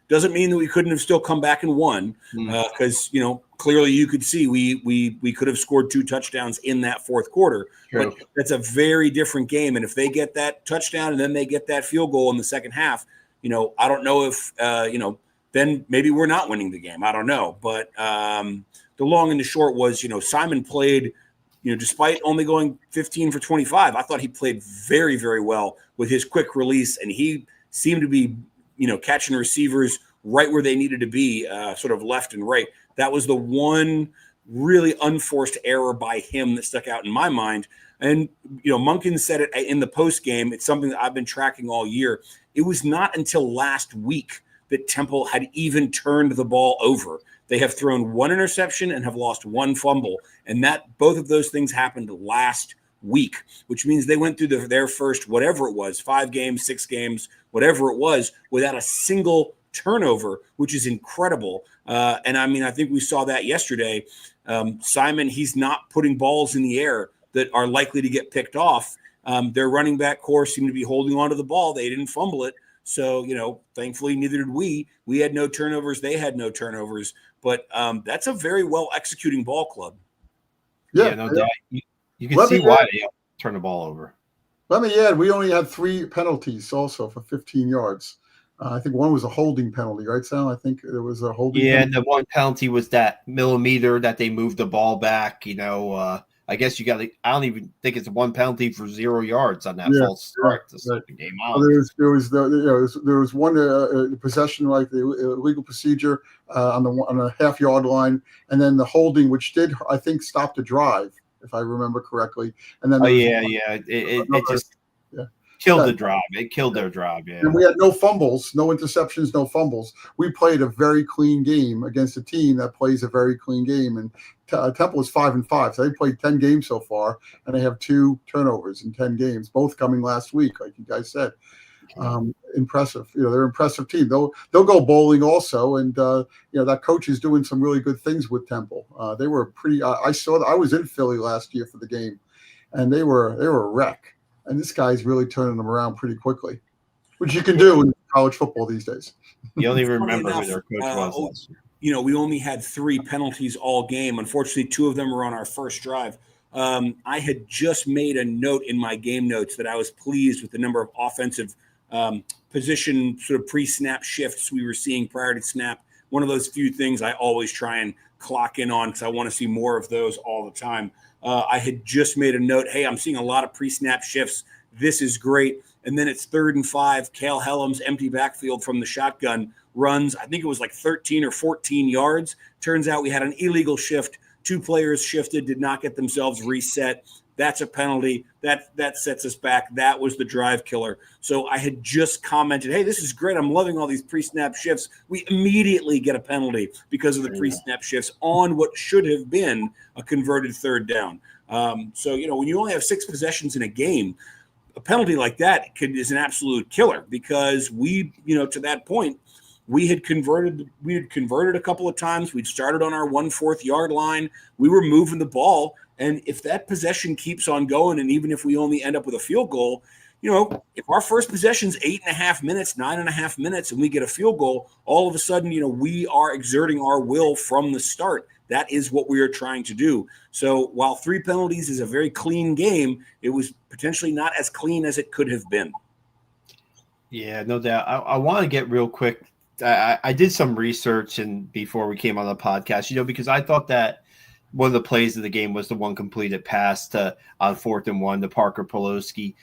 Doesn't mean that we couldn't have still come back and won, because clearly you could see we could have scored 2 touchdowns in that fourth quarter. True. But that's a very different game, and if they get that touchdown and then they get that field goal in the second half, I don't know if then maybe we're not winning the game. I don't know, but the long and the short was Simon played. Despite only going 15 for 25, I thought he played very, very well with his quick release, and he seemed to be, catching receivers right where they needed to be, sort of left and right. That was the one really unforced error by him that stuck out in my mind. And, Monken said it in the post game. It's something that I've been tracking all year. It was not until last week that Temple had even turned the ball over. They have thrown 1 interception and have lost 1 fumble. And both of those things happened last week, which means they went through their first, whatever it was, 5 games, 6 games, whatever it was, without a single turnover, which is incredible. And I think we saw that yesterday. Simon, he's not putting balls in the air that are likely to get picked off. Their running back core seemed to be holding on to the ball. They didn't fumble it. So, thankfully, neither did we. We had no turnovers. They had no turnovers. But that's a very well executing ball club. Yeah, no doubt. You can see why they turn the ball over. Let me add, we only had 3 penalties also for 15 yards. I think one was a holding penalty, right, Sal? I think there was a holding penalty. And the one penalty was that millimeter that they moved the ball back. I guess you got to – I don't even think it's 1 penalty for 0 yards on that false start to start the game out. There was one possession, like the illegal procedure on a half-yard line, and then the holding, which did, I think, stop the drive, if I remember correctly. And then it just killed the drive. It killed their drive, yeah. And we had no fumbles, no interceptions, no fumbles. We played a very clean game against a team that plays a very clean game. And Temple is 5-5, so they played 10 games so far, and they have 2 turnovers in 10 games, both coming last week, like you guys said. Impressive. They're an impressive team. They'll go bowling also, and that coach is doing some really good things with Temple. They were pretty. I was in Philly last year for the game, and they were a wreck. And this guy's really turning them around pretty quickly, which you can do in college football these days. You don't even remember who their coach was last year. We only had 3 penalties all game. Unfortunately, 2 of them were on our first drive. I had just made a note in my game notes that I was pleased with the number of offensive position sort of pre-snap shifts we were seeing prior to snap. One of those few things I always try and clock in on because I want to see more of those all the time. I had just made a note, hey, I'm seeing a lot of pre-snap shifts. This is great. And then it's 3rd and 5. Cale Hellam's empty backfield from the shotgun runs. I think it was like 13 or 14 yards. Turns out we had an illegal shift. 2 players shifted, did not get themselves reset. That's a penalty. That sets us back. That was the drive killer. So I had just commented, hey, this is great. I'm loving all these pre-snap shifts. We immediately get a penalty because of the pre-snap shifts on what should have been a converted 3rd down. So, when you only have 6 possessions in a game, a penalty like that is an absolute killer because we, to that point, we had converted a couple of times. We'd started on our 1/4 yard line. We were moving the ball. And if that possession keeps on going, and even if we only end up with a field goal, if our first possession's 8.5 minutes, 9.5 minutes, and we get a field goal, all of a sudden, we are exerting our will from the start. That is what we are trying to do. So while 3 penalties is a very clean game, it was potentially not as clean as it could have been. Yeah, no doubt. I want to get real quick I did some research and before we came on the podcast, because I thought that one of the plays of the game was the one completed pass on 4th and 1 to Parker Poloski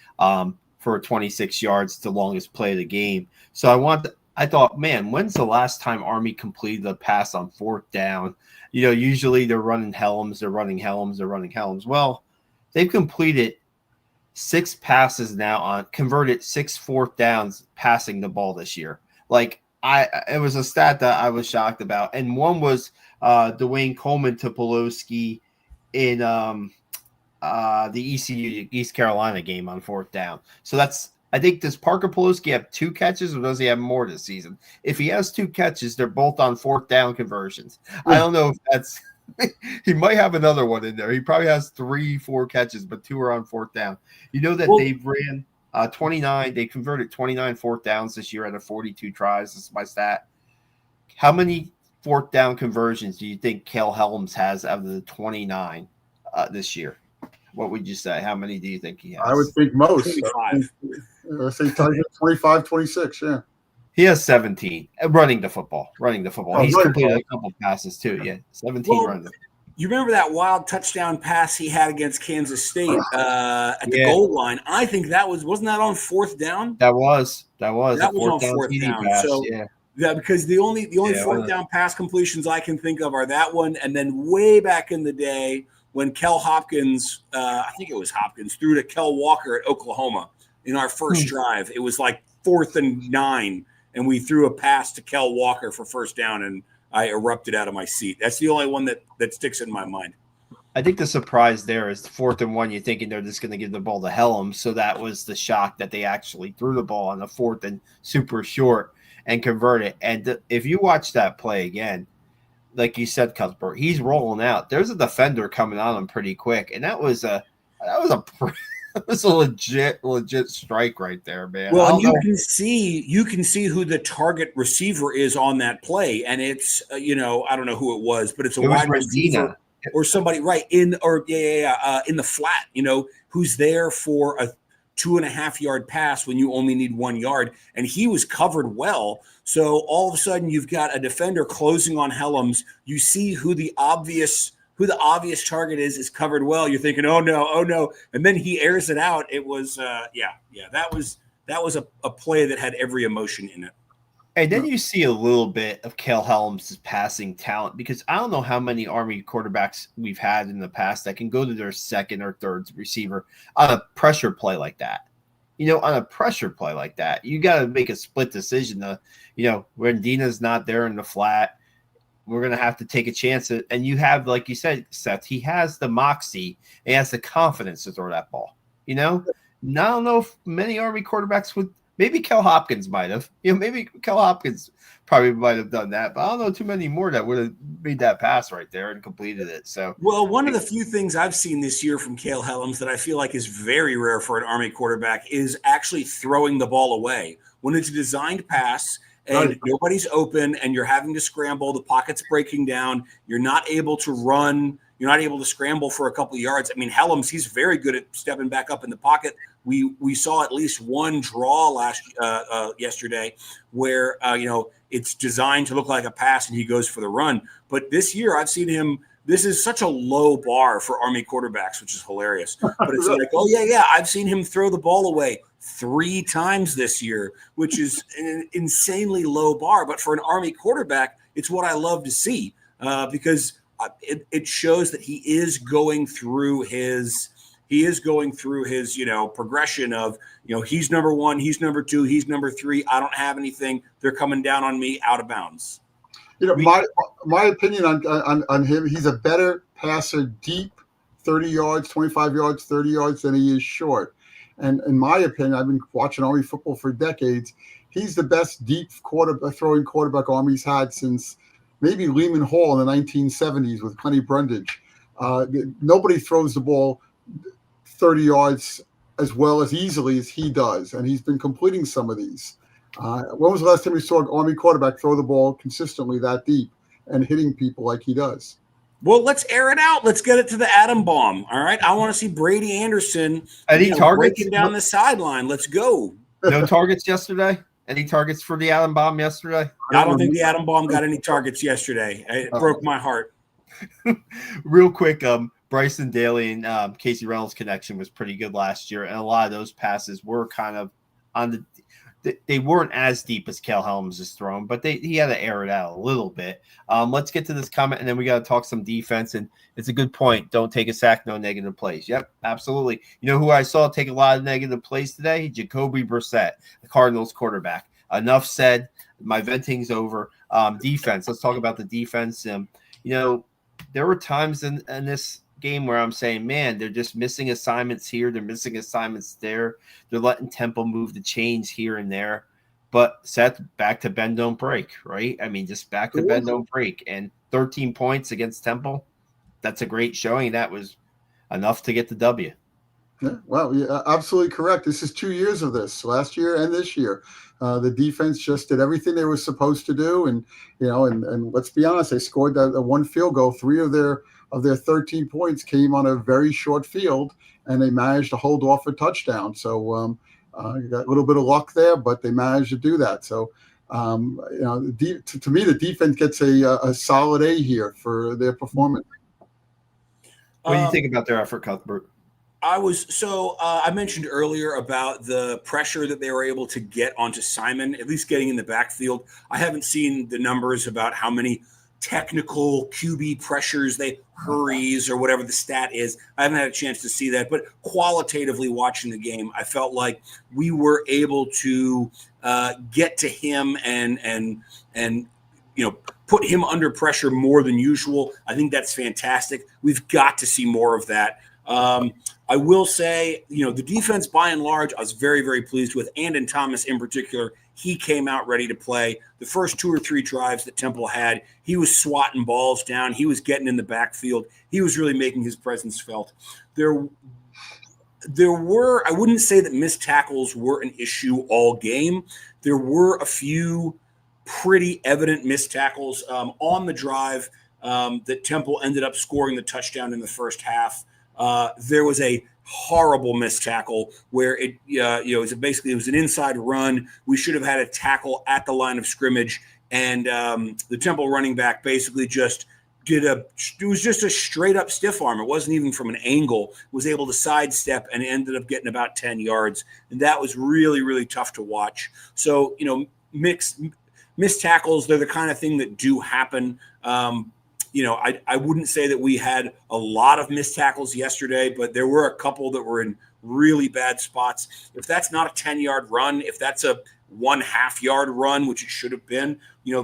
for 26 yards, the longest play of the game. So I thought, man, when's the last time Army completed a pass on 4th down? Usually they're running Helms. Well, they've completed 6 passes now converted 6 4th downs passing the ball this year. It was a stat that I was shocked about. And one was Dwayne Coleman to Poloski in the ECU East Carolina game on 4th down. So I think, does Parker Poloski have 2 catches or does he have more this season? If he has 2 catches, they're both on 4th down conversions. I don't know if that's he might have another one in there. He probably has 3-4 catches, but 2 are on 4th down. They've ran 29. They converted 29 4th downs this year out of 42 tries. This is my stat. How many 4th down conversions do you think Cale Helms has out of the 29 this year? What would you say? How many do you think he has? I would think most. 25. Let's say 25, 26, yeah. He has 17 running the football. He's completed a couple passes too. Yeah, 17 running. You remember that wild touchdown pass he had against Kansas State at the goal line? I think wasn't that on 4th down? That was on 4th down. Pass, so yeah, because the only 4th down pass completions I can think of are that one, and then way back in the day when Kel Hopkins, I think it was Hopkins, threw to Kel Walker at Oklahoma in our first drive. It was like 4th and 9, and we threw a pass to Kel Walker for 1st down, and I erupted out of my seat. That's the only one that sticks in my mind. I think the surprise there is 4th and 1. You're thinking they're just going to give the ball to Helms, so that was the shock that they actually threw the ball on the 4th and super short and convert it. And if you watch that play again, like you said, Cuthbert, he's rolling out. There's a defender coming on him pretty quick, and that was a legit strike right there, man. Well, and you can see who the target receiver is on that play, and it's I don't know who it was, but it's a wide receiver or somebody in the flat, who's there for a 2.5 yard pass when you only need 1 yard, and he was covered well. So all of a sudden you've got a defender closing on Helms. You see who the obvious target is covered well. You're thinking, oh no. And then he airs it out. It was, that was a play that had every emotion in it. And then you see a little bit of Cale Helms' passing talent, because I don't know how many Army quarterbacks we've had in the past that can go to their 2nd or 3rd receiver on a pressure play like that. On a pressure play like that, you got to make a split decision. When Dina's not there in the flat, we're going to have to take a chance. And you have, like you said, Seth, he has the moxie. He has the confidence to throw that ball. I don't know if many Army quarterbacks would. Maybe Kel Hopkins might have. Maybe Kel Hopkins probably might have done that. But I don't know too many more that would have made that pass right there and completed it. So, well, one of the few things I've seen this year from Cale Helms that I feel like is very rare for an Army quarterback is actually throwing the ball away. When it's a designed pass and nobody's open and you're having to scramble, the pocket's breaking down, you're not able to run, you're not able to scramble for a couple of yards. I mean, Helms, he's very good at stepping back up in the pocket. We saw at least one draw yesterday where it's designed to look like a pass and he goes for the run. But this year I've seen him. This is such a low bar for Army quarterbacks, which is hilarious. But it's like, oh yeah, I've seen him throw the ball away 3 times this year, which is an insanely low bar. But for an Army quarterback, it's what I love to see because it shows that he is going through his. He is going through his, progression of, he's number 1, he's number 2, he's number 3. I don't have anything. They're coming down on me out of bounds. My opinion on him, he's a better passer deep, 30 yards, 25 yards, 30 yards than he is short. And in my opinion, I've been watching Army football for decades. He's the best deep throwing quarterback Army's had since maybe Lehman Hall in the 1970s with Connie Brundage. Nobody throws the ball 30 yards as well as easily as he does, and he's been completing some of these. When was the last time you saw an Army quarterback throw the ball consistently that deep and hitting people like he does? Well, let's air it out. Let's get it to the atom bomb. All right, I want to see Brady Anderson breaking down the sideline. Let's go. No targets yesterday. Any targets for the Atom Bomb yesterday? I don't think the Atom Bomb got any targets yesterday. It broke my heart. Real quick, Bryson Daly and Casey Reynolds connection was pretty good last year, and a lot of those passes were kind of on the. They weren't as deep as Cal Helms is thrown, but he had to air it out a little bit. Let's get to this comment, and then we got to talk some defense. And it's a good point. Don't take a sack, no negative plays. Yep, absolutely. You know who I saw take a lot of negative plays today? Jacoby Brissett, the Cardinals quarterback. Enough said. My venting's over. Defense. Let's talk about the defense. There were times in this game where I'm saying, man, they're just missing assignments here. They're missing assignments there. They're letting Temple move the chains here and there. But Seth, back to bend, don't break, right? I mean, just back to bend, don't break. And 13 points against Temple, that's a great showing. That was enough to get the W. Yeah, well, yeah, absolutely correct. This is 2 years of this, last year and this year. The defense just did everything they were supposed to do, and let's be honest, they scored that one field goal. 3 of their 13 points came on a very short field, and they managed to hold off a touchdown. So you got a little bit of luck there, but they managed to do that. So to me, the defense gets a solid A here for their performance. What do you think about their effort, Cuthbert? I mentioned earlier about the pressure that they were able to get onto Simon, at least getting in the backfield. I haven't seen the numbers about how many technical QB pressures hurries or whatever the stat is. I haven't had a chance to see that, but qualitatively watching the game, I felt like we were able to get to him and put him under pressure more than usual. I think that's fantastic. We've got to see more of that. I will say, the defense by and large, I was very, very pleased with. Andon Thomas in particular, he came out ready to play. The first 2 or 3 drives that Temple had, he was swatting balls down. He was getting in the backfield. He was really making his presence felt. There were, I wouldn't say that missed tackles were an issue all game. There were a few pretty evident missed tackles on the drive that Temple ended up scoring the touchdown in the first half. There was a horrible missed tackle where it was an inside run. We should have had a tackle at the line of scrimmage, and the Temple running back basically just it was just a straight up stiff arm. It wasn't even from an angle. Was able to sidestep and ended up getting about 10 yards, and that was really, really tough to watch. So missed tackles, they're the kind of thing that do happen. I wouldn't say that we had a lot of missed tackles yesterday, but there were a couple that were in really bad spots. If that's not a 10-yard run, if that's a 1/2 yard run, which it should have been,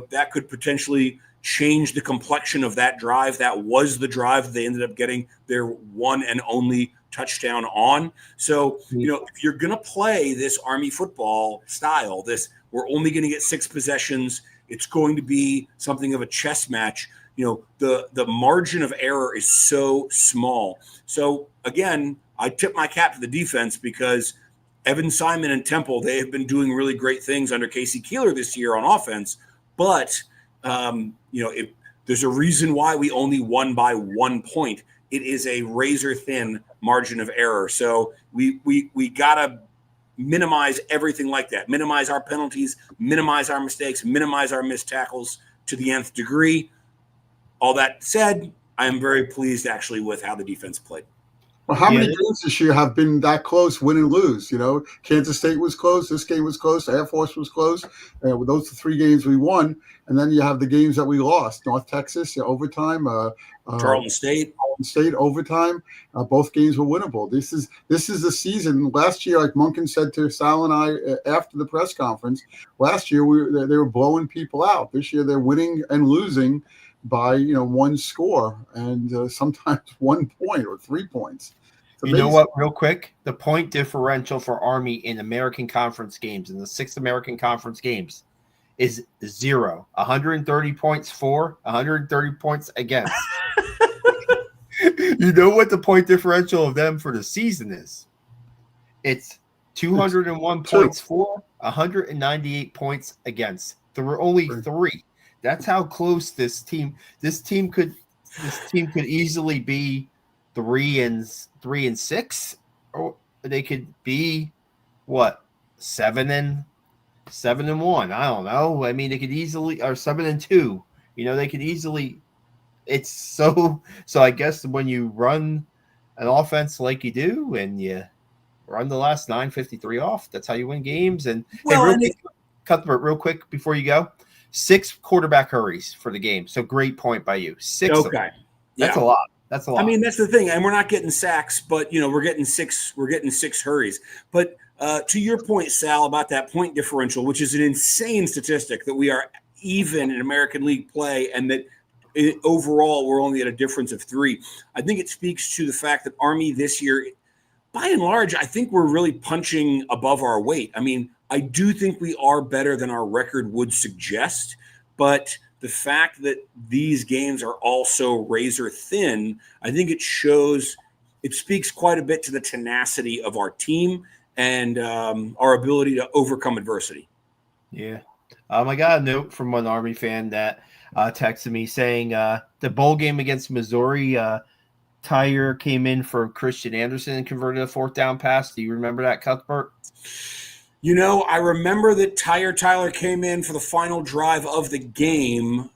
that could potentially change the complexion of that drive. That was the drive that they ended up getting their one and only touchdown on. So, if you're going to play this Army football style, we're only going to get 6 possessions. It's going to be something of a chess match. The margin of error is so small. So again, I tip my cap to the defense because Evan Simon and Temple, they have been doing really great things under Casey Keeler this year on offense. But, there's a reason why we only won by 1 point. It is a razor thin margin of error. So we got to minimize everything like that, minimize our penalties, minimize our mistakes, minimize our missed tackles to the nth degree. All that said, I am very pleased actually with how the defense played. Well, how many games this year have been that close, win and lose? Kansas State was close. This game was close. Air Force was close. Those are 3 games we won. And then you have the games that we lost. North Texas, overtime. Tarleton State. Overtime. Both games were winnable. This is the season. Last year, like Monken said to Sal and I after the press conference, last year they were blowing people out. This year they're winning and losing by 1 score and sometimes 1 point or 3 points. You know what, real quick, the point differential for Army in American Conference games, in the 6 American Conference games, is 0. 130 points for, 130 points against. You know what the point differential of them for the season is? It's 201 points for, 198 points against. There were only 3. That's how close this team could easily be 3-6, or they could be 7-6 7-1. I don't know. I mean, they could easily, or 7-2. They could easily. It's so. I guess when you run an offense like you do, and you run the last 953 off, that's how you win games. And Cuthbert, real quick before you go, 6 quarterback hurries for the game. So great point by you. 6. Okay, that's a lot. That's a lot. I mean, that's the thing, and we're not getting sacks, but we're getting 6. We're getting 6 hurries. But to your point, Sal, about that point differential, which is an insane statistic that we are even in American League play, and that overall we're only at a difference of 3. I think it speaks to the fact that Army this year, by and large, I think we're really punching above our weight. I mean, I do think we are better than our record would suggest, but the fact that these games are also razor thin, I think it speaks quite a bit to the tenacity of our team and our ability to overcome adversity. Yeah. I got a note from one Army fan that texted me saying the bowl game against Missouri, Tyre came in for Christian Anderson and converted a 4th down pass. Do you remember that, Cuthbert? I remember that Tyler came in for the final drive of the game,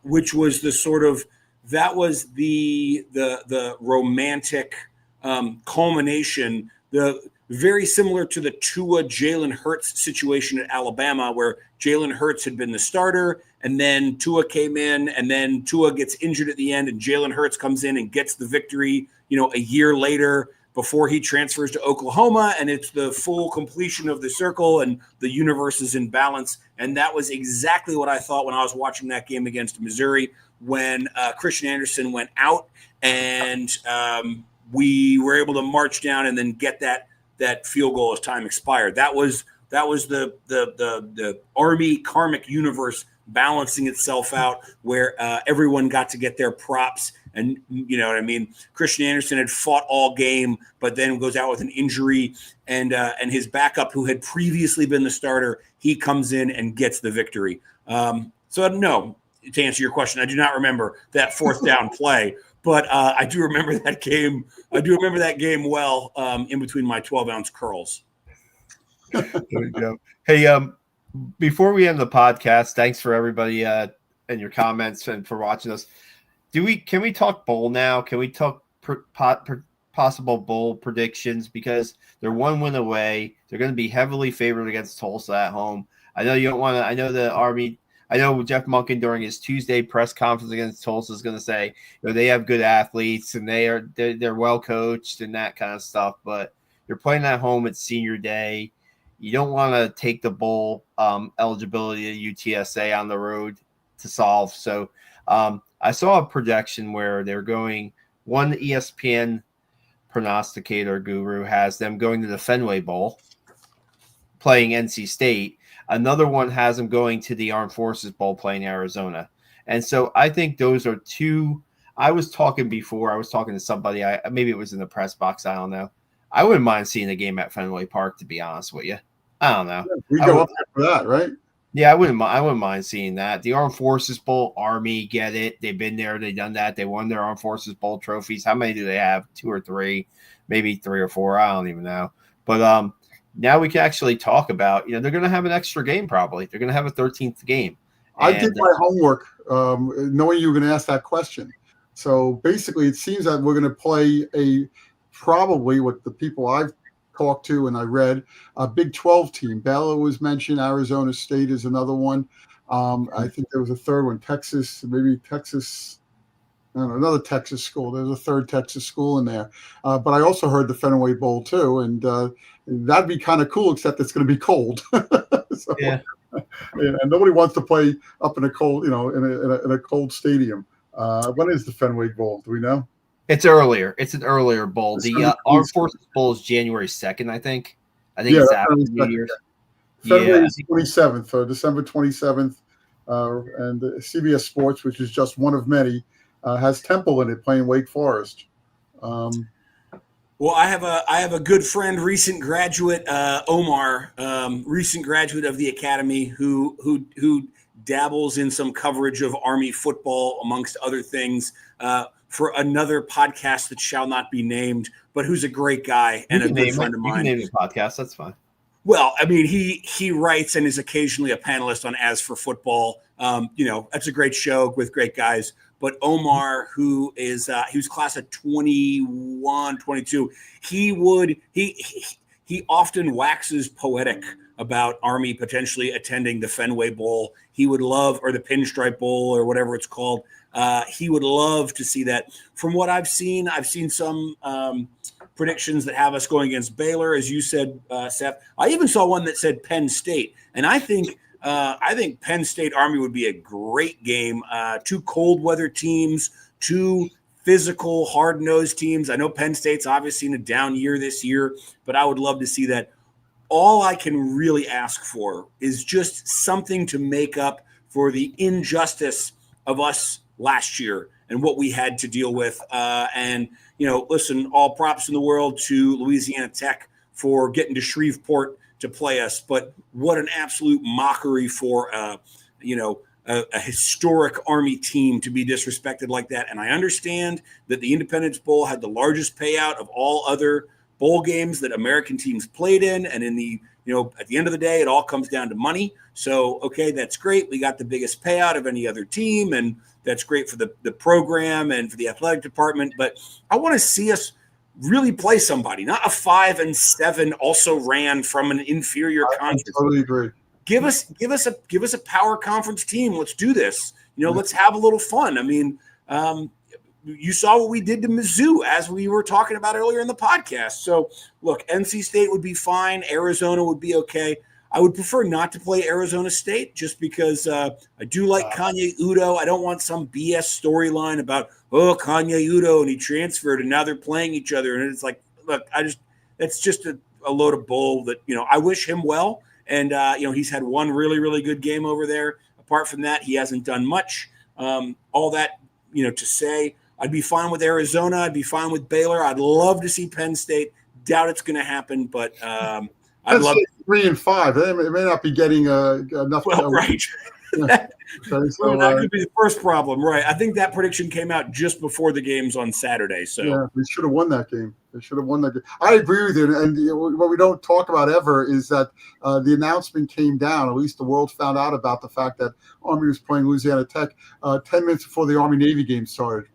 which was that was the romantic culmination, very similar to the Tua Jalen Hurts situation at Alabama, where Jalen Hurts had been the starter, and then Tua came in, and then Tua gets injured at the end, and Jalen Hurts comes in and gets the victory, a year later before he transfers to Oklahoma, and it's the full completion of the circle, and the universe is in balance. And that was exactly what I thought when I was watching that game against Missouri, when Christian Anderson went out, and we were able to march down and then get that field goal as time expired. That was the Army karmic universe balancing itself out, where everyone got to get their props. And you know what I mean? Christian Anderson had fought all game, but then goes out with an injury, and his backup, who had previously been the starter, he comes in and gets the victory. So no, to answer your question, I do not remember that 4th down play, but I do remember that game. I do remember that game well, in between my 12-ounce curls. There we go. Hey, before we end the podcast, thanks for everybody and your comments and for watching us. Can we talk bowl now? Can we talk possible bowl predictions? Because they're 1 win away. They're going to be heavily favored against Tulsa at home. I know you don't want to. I know the Army. I know Jeff Monken during his Tuesday press conference against Tulsa is going to say, they have good athletes and they're well coached and that kind of stuff. But you're playing at home. It's senior day. You don't want to take the bowl eligibility of UTSA on the road to solve. So I saw a projection where they're going, one ESPN prognosticator guru has them going to the Fenway Bowl, playing NC State. Another one has them going to the Armed Forces Bowl, playing Arizona. And so I think those are 2. I was talking to somebody, maybe it was in the press box, I don't know. I wouldn't mind seeing a game at Fenway Park, to be honest with you. I don't know. Yeah, we go up there for that, right? Yeah, I wouldn't mind seeing that. The Armed Forces Bowl, Army, get it. They've been there. They've done that. They won their Armed Forces Bowl trophies. How many do they have? 2 or 3, maybe 3 or 4. I don't even know. But now we can actually talk about, they're going to have an extra game probably. They're going to have a 13th game. I did my homework knowing you were going to ask that question. So basically, it seems that we're going to play probably what the people I've talked to and I read, a Big 12 team. Baylor was mentioned. Arizona State is another one. I think there was a third one, Texas, another Texas school. There's a third Texas school in there. But I also heard the Fenway Bowl too, and that'd be kind of cool, except it's going to be cold. So, yeah. And nobody wants to play up in a cold, in a cold stadium. When is the Fenway Bowl? Do we know? It's earlier. It's an earlier bowl. The Armed Forces Bowl is January 2nd, I think. It's after New Year's. February 27th, or December 27th. And CBS Sports, which is just one of many, has Temple in it playing Wake Forest. Well, I have a good friend, recent graduate, Omar, recent graduate of the academy, who dabbles in some coverage of Army football, amongst other things, for another podcast that shall not be named, but who's a great guy and a good friend of mine. You can name the podcast. That's fine. Well, I mean, he writes and is occasionally a panelist on As for Football. That's a great show with great guys. But Omar, who is he was class of 21, 22, he often waxes poetic about Army potentially attending the Fenway Bowl. He would love, or the Pinstripe Bowl, or whatever it's called. He would love to see that. From what I've seen some predictions that have us going against Baylor, as you said, Seth. I even saw one that said Penn State, and I think Penn State Army would be a great game. Two cold weather teams, two physical, hard-nosed teams. I know Penn State's obviously in a down year this year, but I would love to see that. All I can really ask for is just something to make up for the injustice of us last year and what we had to deal with. Listen, all props in the world to Louisiana Tech for getting to Shreveport to play us, but what an absolute mockery for a historic Army team to be disrespected like that. And I understand that the Independence Bowl had the largest payout of all other bowl games that American teams played in. And at the end of the day, it all comes down to money. So, okay, that's great. We got the biggest payout of any other team, and that's great for the program and for the athletic department. But I want to see us really play somebody, not a 5-7 also ran from an inferior conference. I totally agree. Give us a power conference team. Let's do this. Let's have a little fun. I mean, you saw what we did to Mizzou, as we were talking about earlier in the podcast. So, look, NC State would be fine. Arizona would be okay. I would prefer not to play Arizona State just because I do like Kanye Udo. I don't want some BS storyline about, Kanye Udo and he transferred and now they're playing each other. And it's like, look, that's just a load of bull that, I wish him well. And, he's had one really, really good game over there. Apart from that, he hasn't done much. All that, to say, I'd be fine with Arizona. I'd be fine with Baylor. I'd love to see Penn State. Doubt it's going to happen, but I'd love 3 and 5. It may not be getting enough. Well, right. Yeah. That could be the first problem, right? I think that prediction came out just before the games on Saturday. So yeah, we should have won that game. They should have won that game. I agree with you. And what we don't talk about ever is that the announcement came down. At least the world found out about the fact that Army was playing Louisiana Tech 10 minutes before the Army-Navy game started.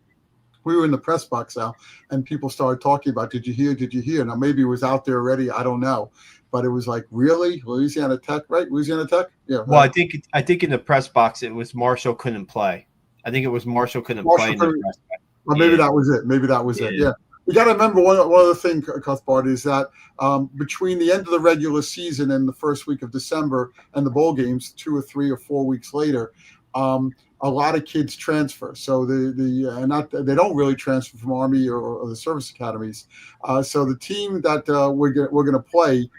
We were in the press box now, and people started talking about, did you hear? Did you hear? Now, maybe it was out there already. I don't know. But it was like, really? Louisiana Tech, right? Louisiana Tech? Yeah. Well, I think in the press box, it was Marshall couldn't play. I think it was Marshall couldn't play in the press box. Well, maybe that was it. Maybe that was it. Yeah. You got to remember one other thing, Cuthbert, is that between the end of the regular season and the first week of December and the bowl games, 2 or 3 or 4 weeks later, a lot of kids transfer. So they don't really transfer from Army or the service academies. So the team that we're going to play,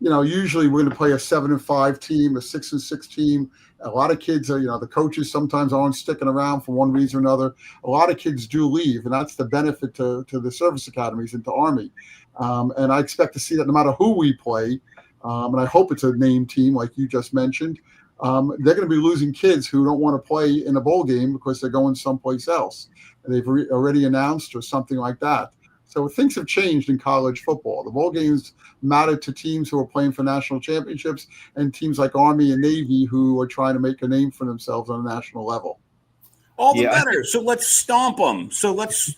usually we're going to play a 7-5 team, a 6-6 team. A lot of kids are, the coaches sometimes aren't sticking around for one reason or another. A lot of kids do leave, and that's the benefit to the service academies and to Army. And I expect to see that no matter who we play, and I hope it's a named team like you just mentioned, they're going to be losing kids who don't want to play in a bowl game because they're going someplace else. They've already announced or something like that. So things have changed in college football. The bowl games matter to teams who are playing for national championships and teams like Army and Navy who are trying to make a name for themselves on a national level. All the better. So let's stomp them. So let's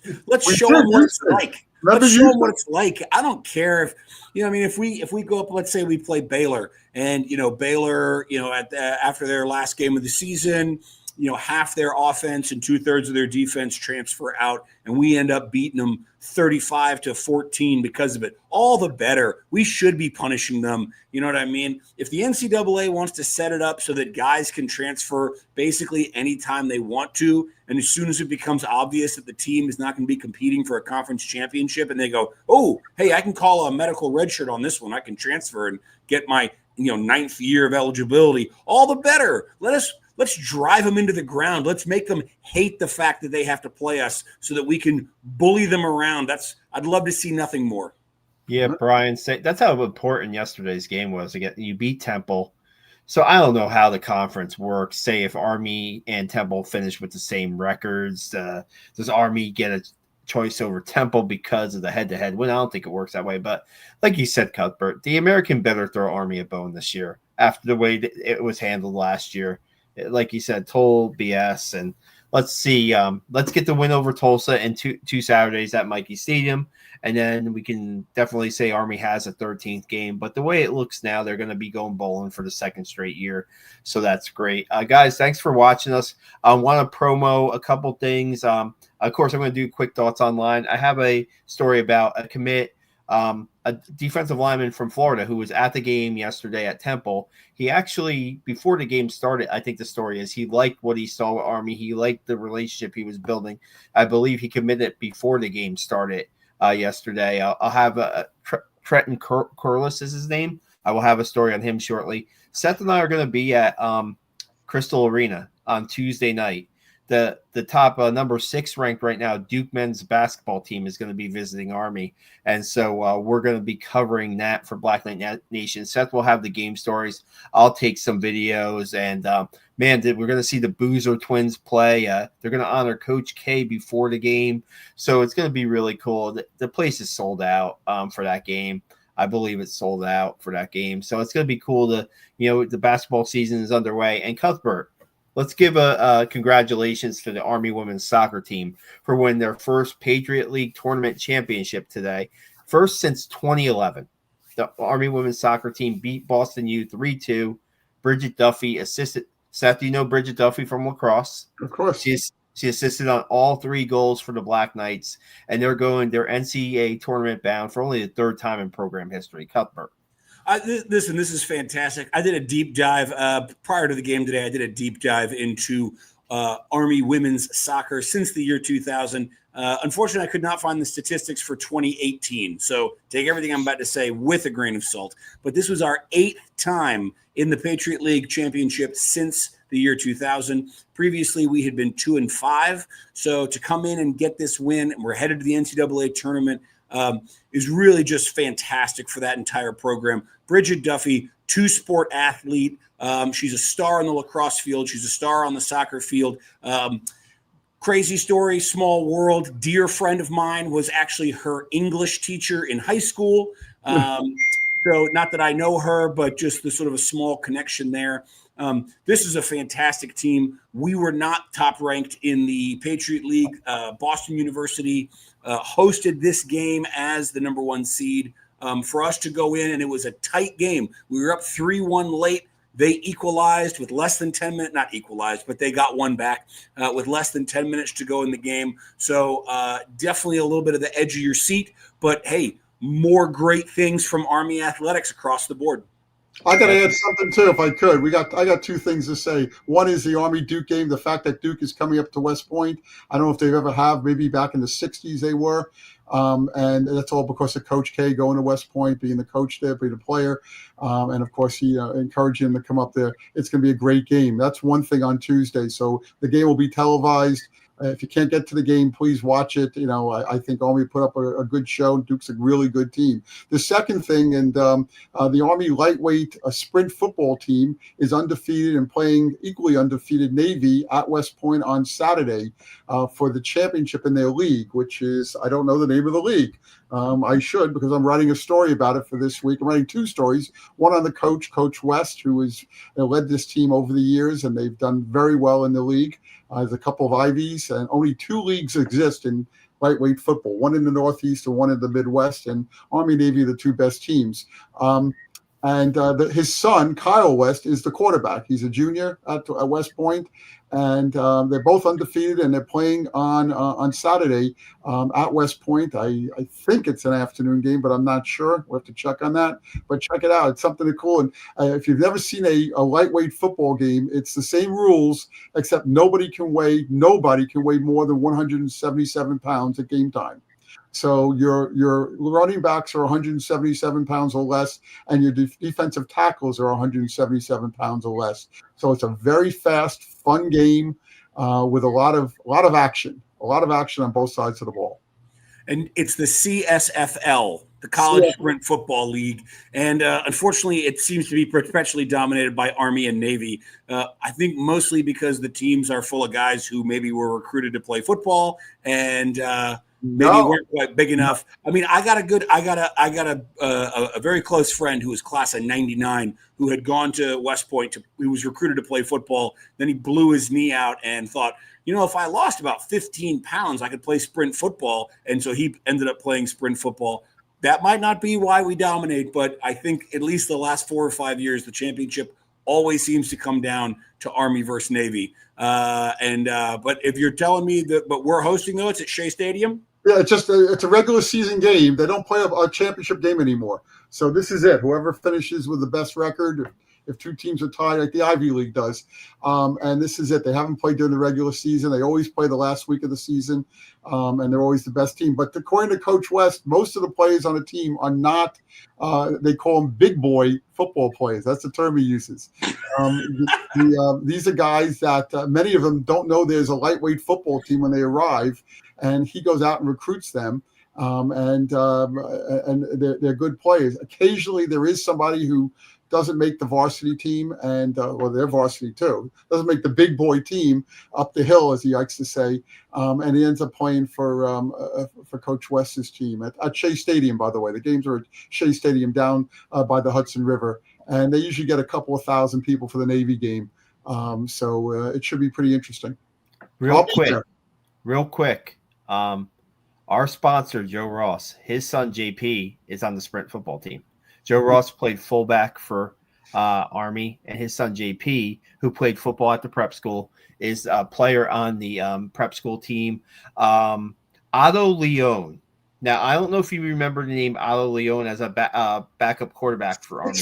show them what it's like. Let's show them what it's like. I don't care if if we go up, let's say we play Baylor, and Baylor, after their last game of the season, half their offense and 2/3 of their defense transfer out, and we end up beating them 35-14 because of it. All the better. We should be punishing them. You know what I mean? If the NCAA wants to set it up so that guys can transfer basically anytime they want to, and as soon as it becomes obvious that the team is not going to be competing for a conference championship, and they go, oh, hey, I can call a medical redshirt on this one. I can transfer and get my 9th year of eligibility. All the better. Let's drive them into the ground. Let's make them hate the fact that they have to play us so that we can bully them around. I'd love to see nothing more. Yeah, Brian, that's how important yesterday's game was. Again, you beat Temple. So I don't know how the conference works. Say if Army and Temple finish with the same records, does Army get a choice over Temple because of the head-to-head win. I don't think it works that way, but like you said, Cuthbert, the American better throw Army a bone this year after the way that it was handled last year. Like you said, total BS. And let's see. Let's get the win over Tulsa in two Saturdays at Michie Stadium, and then we can definitely say Army has a 13th game. But the way it looks now, they're going to be going bowling for the second straight year, so that's great. Guys, thanks for watching us. I want to promo a couple things. Of course, I'm going to do quick thoughts online. I have a story about a commit. A defensive lineman from Florida who was at the game yesterday at Temple. He actually, before the game started, I think the story is he liked what he saw with Army. He liked the relationship he was building. I believe he committed before the game started yesterday. I'll have Trenton Corliss is his name. I will have a story on him shortly. Seth and I are going to be at Crystal Arena on Tuesday night. The top number 6 ranked right now Duke men's basketball team is going to be visiting Army, and so we're going to be covering that for Black Knight Nation. Seth will have the game stories. I'll take some videos, and we're going to see the Boozer twins play. They're going to honor Coach K before the game, so it's going to be really cool. The place is sold out for that game. I believe it's sold out for that game, so it's going to be cool to the basketball season is underway. And Cuthbert, let's give a congratulations to the Army women's soccer team for winning their first Patriot League tournament championship today. First since 2011. The Army women's soccer team beat Boston U 3-2. Bridget Duffy assisted. Seth, do you know Bridget Duffy from lacrosse? Of course. She assisted on all 3 goals for the Black Knights, and they're NCAA tournament bound for only the 3rd time in program history. Cuthbert. Listen, this is fantastic. I did a deep dive prior to the game today. I did a deep dive into Army women's soccer since the year 2000. Unfortunately, I could not find the statistics for 2018. So take everything I'm about to say with a grain of salt. But this was our 8th time in the Patriot League championship since the year 2000. Previously, we had been 2-5. So to come in and get this win, and we're headed to the NCAA tournament, is really just fantastic for that entire program. Bridget Duffy, 2-sport athlete. She's a star on the lacrosse field. She's a star on the soccer field. Crazy story, small world. Dear friend of mine was actually her English teacher in high school. So not that I know her, but just the sort of a small connection there. This is a fantastic team. We were not top ranked in the Patriot League. Boston University hosted this game as the number 1 seed for us to go in, and it was a tight game. We were up 3-1 late. They equalized with less than 10 minutes, not equalized, but they got one back with less than 10 minutes to go in the game. So definitely a little bit of the edge of your seat, but hey, more great things from Army athletics across the board. I got to add something too, if I could. I got 2 things to say. One is the Army Duke game. The fact that Duke is coming up to West Point. I don't know if they've ever have. Maybe back in the '60s they were, and that's all because of Coach K going to West Point, being the coach there, being the player, and of course he encouraged him to come up there. It's going to be a great game. That's one thing on Tuesday. So the game will be televised. If you can't get to the game, please watch it. I think Army put up a good show. Duke's a really good team. The second thing, and the Army lightweight sprint football team is undefeated and playing equally undefeated Navy at West Point on Saturday for the championship in their league, which is, I don't know the name of the league. I should, because I'm writing a story about it for this week. I'm writing 2 stories, one on the Coach West, who has led this team over the years, and they've done very well in the league. There's a couple of Ivies, and only 2 leagues exist in lightweight football, one in the Northeast and one in the Midwest, and Army Navy are the 2 best teams. His son, Kyle West, is the quarterback. He's a junior at West Point, and they're both undefeated, and they're playing on Saturday at West Point. I think it's an afternoon game, but I'm not sure. We'll have to check on that. But check it out. It's something cool. And if you've never seen a lightweight football game, it's the same rules, except nobody can weigh more than 177 pounds at game time. So your running backs are 177 pounds or less, and your defensive tackles are 177 pounds or less. So it's a very fast, fun game with a lot of action on both sides of the ball. And it's the CSFL, the College Sprint Football League. And unfortunately, it seems to be perpetually dominated by Army and Navy. I think mostly because the teams are full of guys who maybe were recruited to play football and maybe No. weren't quite big enough. I mean, I got a very close friend who was class of '99 who had gone to West Point. He was recruited to play football. Then he blew his knee out and thought, if I lost about 15 pounds, I could play sprint football. And so he ended up playing sprint football. That might not be why we dominate, but I think at least the last 4 or 5 years, the championship always seems to come down to Army versus Navy. But if you're telling me but we're hosting though, it's at Shea Stadium. Yeah, it's a regular season game. They don't play a championship game anymore. So this is it. Whoever finishes with the best record, if two teams are tied, like the Ivy League does, and this is it. They haven't played during the regular season. They always play the last week of the season, and they're always the best team. But according to Coach West, most of the players on the team are not. They call them big boy football players. That's the term he uses. These are guys that many of them don't know there's a lightweight football team when they arrive, and he goes out and recruits them. And they're good players. Occasionally, there is somebody who doesn't make the varsity team, and they're varsity too. Doesn't make the big boy team up the hill, as he likes to say, and he ends up playing for Coach West's team at Shea Stadium. By the way, the games are at Shea Stadium down by the Hudson River, and they usually get a couple of thousand people for the Navy game. So it should be pretty interesting. Real quick. Our sponsor, Joe Ross, his son JP is on the sprint football team. Joe Ross played fullback for Army, and his son JP, who played football at the prep school, is a player on the prep school team. Otto Leon. Now, I don't know if you remember the name Otto Leon as a backup quarterback for Army.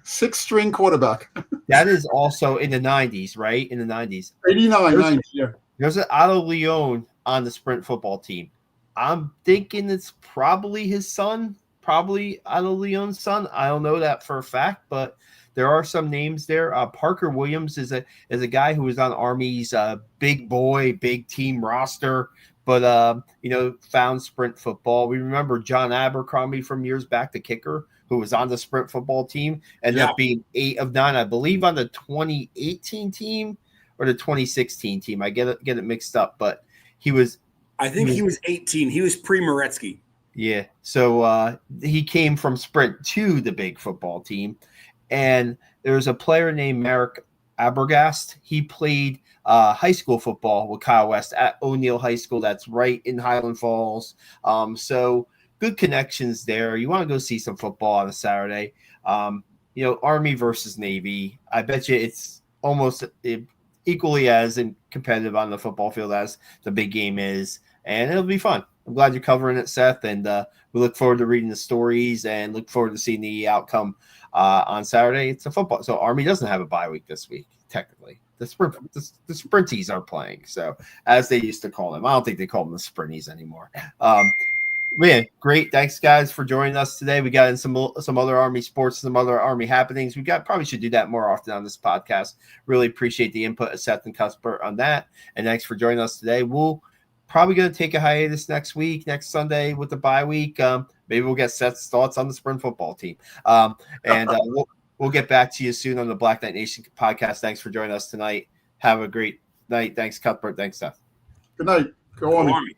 Six string quarterback. That is also in the 90s, right? In the 90s. 89, 90, yeah. There's an Otto Leon on the sprint football team. I'm thinking it's probably his son, probably Otto Leon's son. I don't know that for a fact, but there are some names there. Parker Williams is a guy who was on Army's big team roster, but found sprint football. We remember John Abercrombie from years back, the kicker, who was on the sprint football team, ended up being 8 of 9, I believe, on the 2018 team or the 2016 team. I get it mixed up, but he was. I think he was 18. He was pre-Moretzky. Yeah. So he came from sprint to the big football team. And there's a player named Merrick Abergast. He played high school football with Kyle West at O'Neill High School. That's right in Highland Falls. So good connections there. You want to go see some football on a Saturday. Army versus Navy. I bet you it's almost equally as competitive on the football field as the big game is, and it'll be fun. I'm glad you're covering it, Seth, and we look forward to reading the stories and look forward to seeing the outcome on Saturday. It's a football, so Army doesn't have a bye week this week, technically. The Sprinties are playing, so as they used to call them. I don't think they call them the Sprinties anymore. Man, great. Thanks, guys, for joining us today. We got in some other Army sports, some other Army happenings. Probably should do that more often on this podcast. Really appreciate the input of Seth and Cuthbert on that. And thanks for joining us today. We'll probably going to take a hiatus next Sunday with the bye week. Maybe we'll get Seth's thoughts on the sprint football team. We'll get back to you soon on the Black Knight Nation podcast. Thanks for joining us tonight. Have a great night. Thanks, Cuthbert. Thanks, Seth. Good night. Go Army.